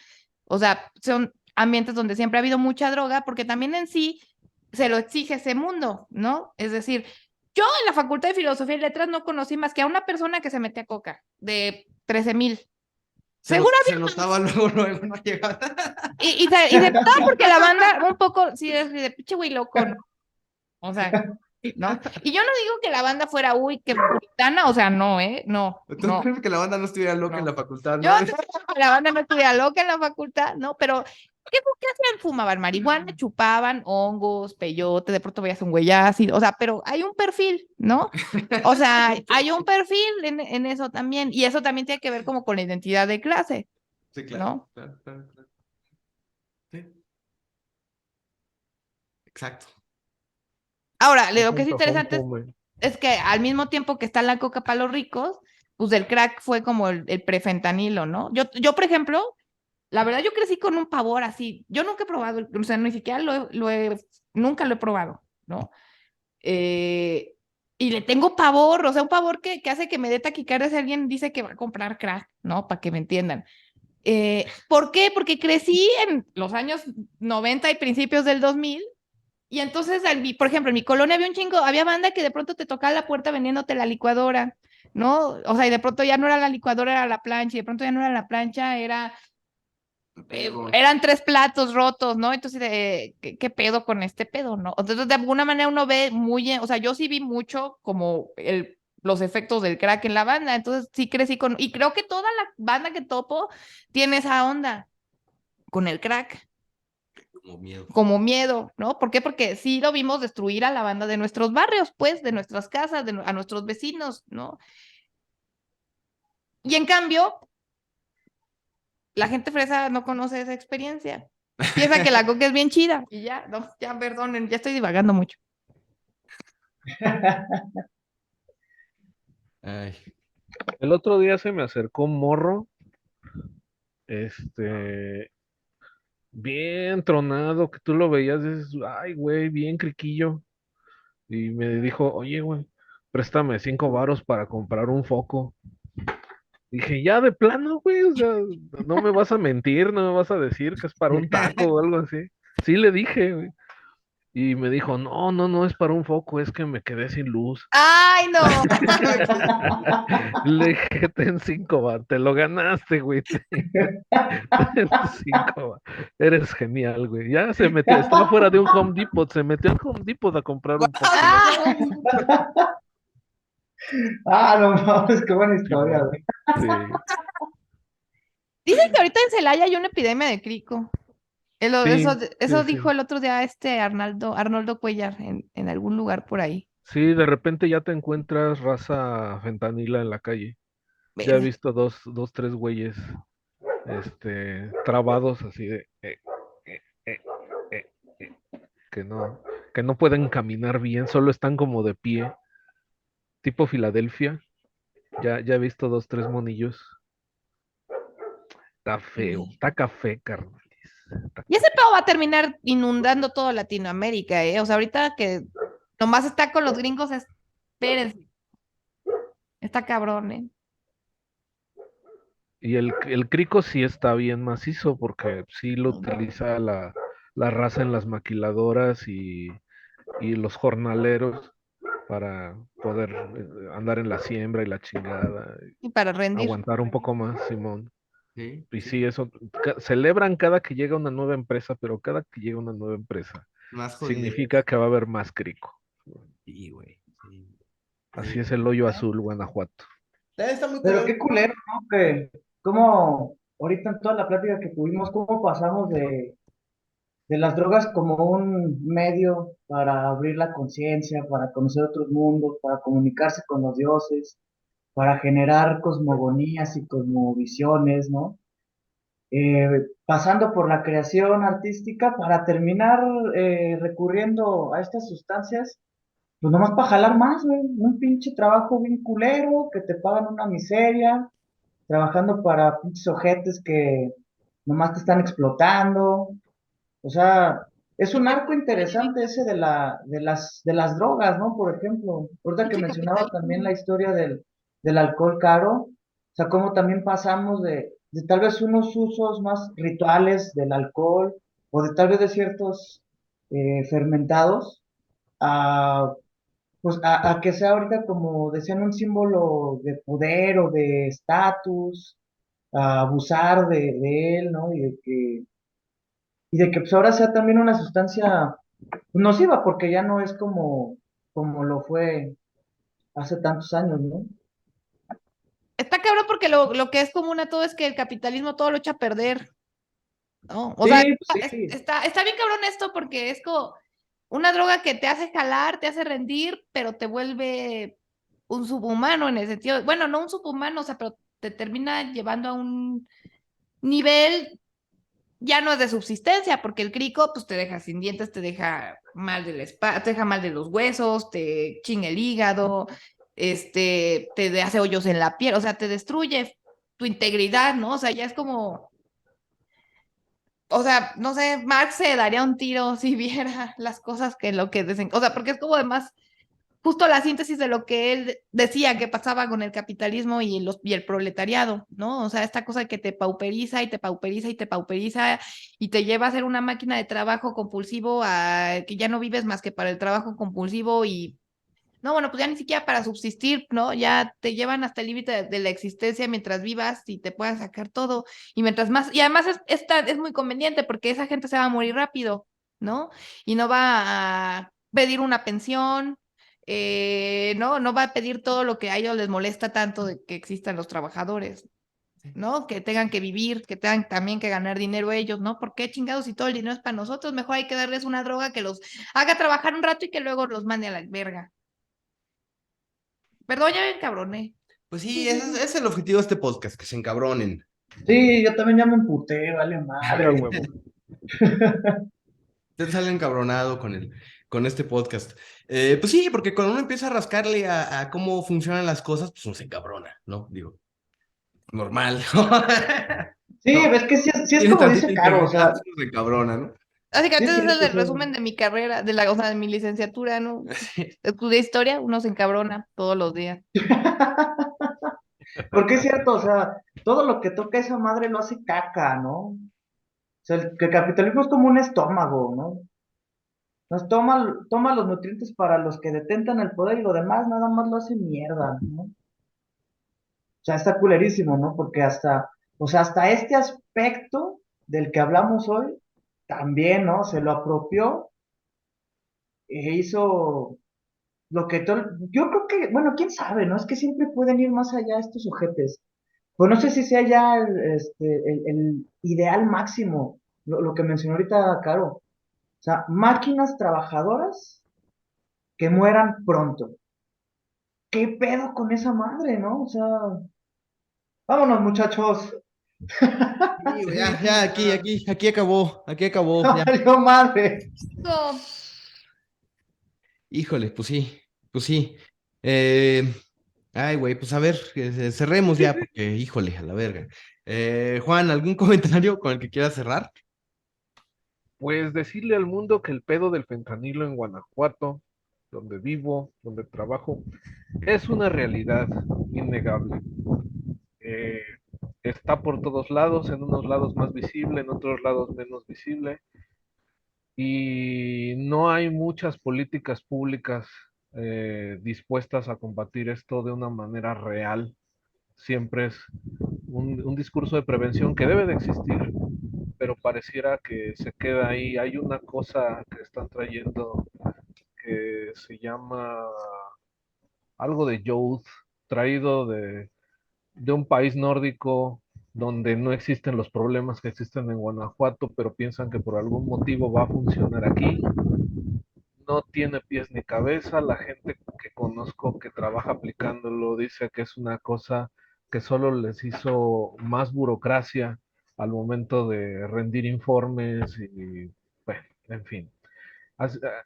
O sea, son ambientes donde siempre ha habido mucha droga, porque también en sí se lo exige ese mundo, ¿no? Es decir, yo en la Facultad de Filosofía y Letras no conocí más que a una persona que se metía coca de 13,000. Se notaba luego, no llegaba. Y se notaba porque la banda un poco, sí, es de pinche güey loco, ¿no? O sea, ¿no? Y yo no digo que la banda fuera, uy, qué puritana, o sea, no, no, ¿Tú no. crees que la banda no estuviera loca en No. la facultad, Yo no? no creo que la banda no estuviera loca en la facultad, ¿no? Pero, ¿qué hacían? Fumaban marihuana, chupaban hongos, peyote, de pronto veías un güey así, o sea, pero hay un perfil, ¿no? O sea, hay un perfil en eso también, y eso también tiene que ver como con la identidad de clase, Sí, ¿no? claro. Sí, exacto. Ahora, lo que es Punto, interesante es que al mismo tiempo que está la coca para los ricos, pues el crack fue como el prefentanilo, ¿no? Yo, por ejemplo, la verdad, yo crecí con un pavor así. Yo nunca he probado, o sea, ni siquiera nunca lo he probado, ¿no? Eh, y le tengo pavor, o sea, un pavor que hace que me dé taquicardia si alguien dice que va a comprar crack, ¿no? Para que me entiendan. ¿Por qué? Porque crecí en los años 90 y principios del 2000. Y entonces, por ejemplo, en mi colonia había banda que de pronto te tocaba la puerta vendiéndote la licuadora, ¿no? O sea, y de pronto ya no era la licuadora, era la plancha, y de pronto ya no era la plancha, eran 3 platos rotos, ¿no? Entonces, ¿qué pedo con este pedo, no? Entonces, de alguna manera uno ve o sea, yo sí vi mucho como los efectos del crack en la banda, entonces sí crecí y creo que toda la banda que topo tiene esa onda con el crack, como miedo, ¿no? ¿Por qué? Porque sí lo vimos destruir a la banda de nuestros barrios, pues, de nuestras casas, a nuestros vecinos, ¿no? Y en cambio, la gente fresa no conoce esa experiencia. Piensa que la coca es bien chida y ya, no, ya perdonen, ya estoy divagando mucho. Ay. El otro día se me acercó un morro, este, bien tronado, que tú lo veías, dices, ay, güey, bien criquillo. Y me dijo, oye, güey, préstame 5 varos para comprar un foco. Dije, ya de plano, güey, o sea, no me vas a mentir, no me vas a decir que es para un taco o algo así. Sí le dije, güey. Y me dijo, no, no, no es para un foco, es que me quedé sin luz. ¡Ay, no! Le dije, ten 5 varos, te lo ganaste, güey. Ten 5 varos. Eres genial, güey. Ya se metió, estaba fuera de un Home Depot, se metió al Home Depot a comprar un foco. ¡Ah! No mames, qué buena historia, güey. Sí, Dicen que ahorita en Celaya hay una epidemia de crico. sí, Eso sí, dijo sí. el otro día Arnoldo Cuellar en algún lugar por ahí. Sí, de repente ya te encuentras raza fentanila en la calle. Ya he Verga. visto dos, tres güeyes, trabados así de, eh, eh, que no, que no pueden caminar bien, solo están como de pie, tipo Filadelfia. Ya he visto dos, tres monillos. Está feo, Sí. está café, carnales. Está Y ese café. pedo va a terminar inundando toda Latinoamérica, ¿eh? O sea, ahorita que nomás está con los gringos, espérense, está cabrón, ¿eh? Y el crico sí está bien macizo porque sí lo utiliza la raza en las maquiladoras y los jornaleros para poder andar en la siembra y la chingada, Y para rendir. aguantar un poco más, Simón. Sí, Y sí. sí, eso, celebran cada que llega una nueva empresa, pero cada que llega una nueva empresa Más jodido. significa que va a haber más crico. Sí, güey. Sí. Así Sí. es el hoyo azul, Guanajuato. Está muy Pero culero. qué culero, ¿no? Que, cómo, ahorita en toda la plática que tuvimos, cómo pasamos de las drogas como un medio para abrir la conciencia, para conocer otros mundos, para comunicarse con los dioses, para generar cosmogonías y cosmovisiones, ¿no? Pasando por la creación artística para terminar recurriendo a estas sustancias, pues nomás para jalar más, güey, un pinche trabajo bien culero, que te pagan una miseria, trabajando para pinches ojetes que nomás te están explotando. O sea, es un arco interesante ese de las drogas, ¿no? Por ejemplo, ahorita que Pinche mencionaba también la capitalismo. historia del alcohol caro, o sea, cómo también pasamos de tal vez unos usos más rituales del alcohol, o de tal vez de ciertos fermentados, a, pues a que sea ahorita, como decían, un símbolo de poder o de estatus, a abusar de él, ¿no? Y de que pues ahora sea también una sustancia nociva, porque ya no es como lo fue hace tantos años, ¿no? Está cabrón porque lo que es común a todo es que el capitalismo todo lo echa a perder, ¿no? O sea, Sí, pues sí. está bien cabrón esto porque es como una droga que te hace jalar, te hace rendir, pero te vuelve un subhumano en el sentido, bueno, no un subhumano, o sea, pero te termina llevando a un nivel ya no es de subsistencia, porque el crico pues te deja sin dientes, te deja mal de la espalda, te deja mal de los huesos, te chinga el hígado, te hace hoyos en la piel, o sea, te destruye tu integridad, ¿no? O sea, ya es como, o sea, no sé, Marx se daría un tiro si viera las cosas que lo que dicen, o sea, porque es como además justo la síntesis de lo que él decía que pasaba con el capitalismo y el proletariado, ¿no? O sea, esta cosa que te pauperiza y te pauperiza y te pauperiza y te lleva a ser una máquina de trabajo compulsivo a que ya no vives más que para el trabajo compulsivo y no, bueno, pues ya ni siquiera para subsistir, ¿no? Ya te llevan hasta el límite de la existencia mientras vivas y te puedan sacar todo. Y mientras más, y además es muy conveniente porque esa gente se va a morir rápido, ¿no? Y no va a pedir una pensión, ¿no? No va a pedir todo lo que a ellos les molesta tanto de que existan los trabajadores, ¿no? Que tengan que vivir, que tengan también que ganar dinero ellos, ¿no? ¿Por qué chingados si todo el dinero es para nosotros? Mejor hay que darles una droga que los haga trabajar un rato y que luego los mande a la verga. Perdón, ya me encabroné. Pues sí, ese es el objetivo de este podcast, que se encabronen. Sí, yo también ya me emputé, vale Sí, a madre. huevo. Usted sale encabronado con este podcast. Pues sí, porque cuando uno empieza a rascarle a cómo funcionan las cosas, pues uno se encabrona, ¿no? Digo, normal. Sí, ¿No? es que sí es Tiene como tantita dice Caro, o integridad, sea, pues uno se encabrona, ¿no? Así que sí es antes es cierto, o el sea, resumen de mi carrera, o sea, de mi licenciatura, ¿no? Estudié historia, uno se encabrona todos los días. porque es cierto, o sea, todo lo que toca esa madre lo hace caca, ¿no? O sea, que el capitalismo es como un estómago, ¿no? Nos toma los nutrientes para los que detentan el poder y lo demás nada más lo hace mierda, ¿no? O sea, está culerísimo, ¿no? Porque o sea, hasta este aspecto del que hablamos hoy, también, ¿no? Se lo apropió e hizo lo que todo, yo creo que, bueno, quién sabe, ¿no? Es que siempre pueden ir más allá estos sujetes. Pues no sé si sea ya el ideal máximo, lo que mencionó ahorita Caro. O sea, máquinas trabajadoras que mueran pronto. ¿Qué pedo con esa madre, no? O sea, vámonos, muchachos. Sí, güey, Sí, ya, aquí acabó, No ya. valió madre. No, Híjole, pues sí. Eh, Ay, güey, pues a ver, cerremos ya, porque, híjole, a la verga. Juan, ¿algún comentario con el que quieras cerrar? pues decirle al mundo que el pedo del fentanilo en Guanajuato, donde vivo, donde trabajo, es una realidad innegable. Eh, Está por todos lados, en unos lados más visible, en otros lados menos visible, y no hay muchas políticas públicas dispuestas a combatir esto de una manera real. Siempre es un discurso de prevención que debe de existir, pero pareciera que se queda ahí. Hay una cosa que están trayendo que se llama algo de youth, traído de un país nórdico donde no existen los problemas que existen en Guanajuato, pero piensan que por algún motivo va a funcionar aquí. No tiene pies ni cabeza. La gente que conozco que trabaja aplicándolo dice que es una cosa que solo les hizo más burocracia al momento de rendir informes y, bueno, en fin.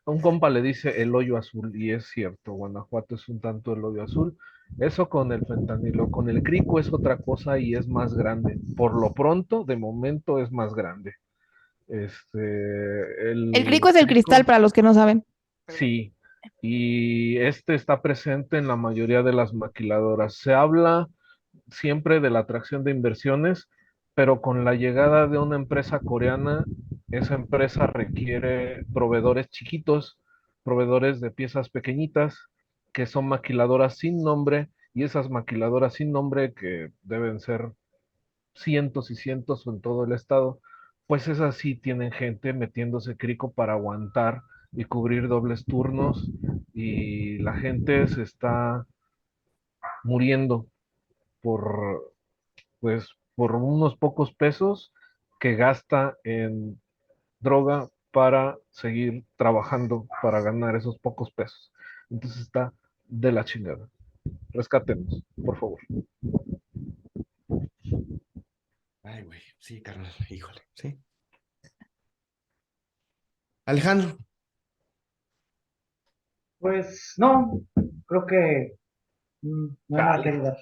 Un compa le dice el hoyo azul y es cierto, Guanajuato es un tanto el hoyo azul. Eso con el fentanilo, con el crico es otra cosa y es más grande. Por lo pronto, de momento es más grande. el El crico es el cristal crico, para los que no saben. sí, y este está presente en la mayoría de las maquiladoras. Se habla siempre de la atracción de inversiones, pero con la llegada de una empresa coreana esa empresa requiere proveedores chiquitos, proveedores de piezas pequeñitas, que son maquiladoras sin nombre, y esas maquiladoras sin nombre, que deben ser cientos y cientos en todo el estado, pues esas sí tienen gente metiéndose crico para aguantar y cubrir dobles turnos, y la gente se está muriendo por, pues, por unos pocos pesos que gasta en droga para seguir trabajando para ganar esos pocos pesos. Entonces está de la chingada. Rescatemos, por favor. Ay, güey, sí, carnal, híjole, sí. Alejandro. Pues no, creo que no hay nada que agregar.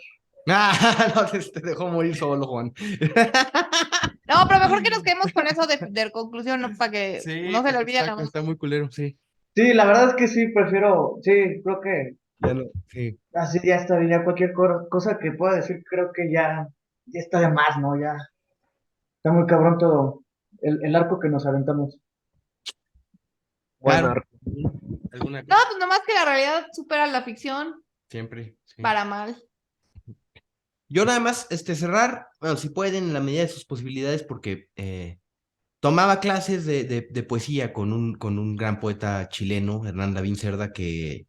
No, te dejó morir solo, Juan. No, pero mejor que nos quedemos con eso de conclusión, ¿no? Para que Sí, no se le olvide está, nada más. está muy culero, sí. Sí, la verdad es que sí, prefiero, sí, creo que Ya no, sí. así ya está, ya cualquier cosa que pueda decir, creo que ya está de más, ¿no? Ya está muy cabrón todo el arco que nos aventamos. Buen Claro. arco. ¿Alguna No, cosa? pues nomás que la realidad supera la ficción Siempre, sí. para mal. Yo nada más, cerrar, bueno, si pueden, en la medida de sus posibilidades, porque tomaba clases de poesía con un gran poeta chileno, Hernán Davín Cerda, que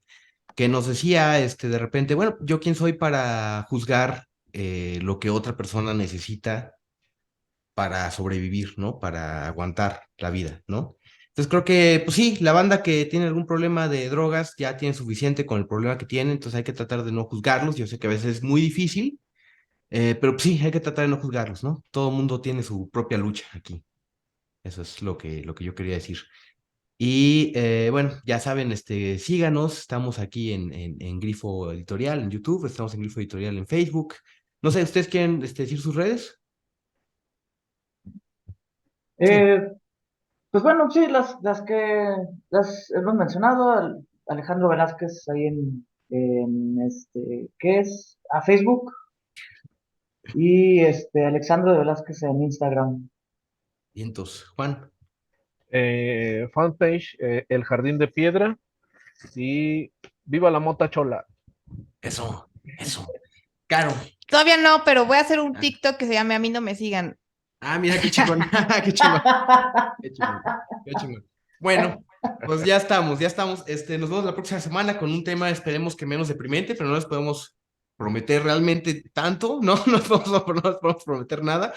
nos decía, de repente, bueno, ¿yo quién soy para juzgar lo que otra persona necesita para sobrevivir, ¿no? Para aguantar la vida, ¿no? Entonces creo que, pues sí, la banda que tiene algún problema de drogas ya tiene suficiente con el problema que tiene, entonces hay que tratar de no juzgarlos. Yo sé que a veces es muy difícil, pero pues, sí, hay que tratar de no juzgarlos, ¿no? Todo el mundo tiene su propia lucha aquí. Eso es lo que yo quería decir. Y bueno, ya saben, síganos, estamos aquí en Grifo Editorial en YouTube, estamos en Grifo Editorial en Facebook. No sé, ¿ustedes quieren decir sus redes? Sí. Eh, pues bueno, sí, las que las hemos mencionado, Alejandro Velázquez ahí ¿qué es? A Facebook y Alexandro de Velázquez en Instagram. Vientos. Juan. Fanpage, El Jardín de Piedra, y viva la mota chola. Eso. Caro. Todavía no, pero voy a hacer un TikTok que se llame A mí no me sigan. Ah, mira qué chingón. Qué chingón. Qué chingón. Qué chingón. Bueno, pues ya estamos, ya estamos. Nos vemos la próxima semana con un tema, esperemos que menos deprimente, pero no les podemos prometer realmente tanto, ¿no? No les podemos prometer nada.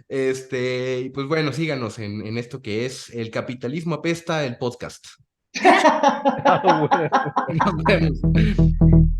Y pues bueno, síganos en esto que es El Capitalismo Apesta, el podcast. Ah, bueno. Nos vemos.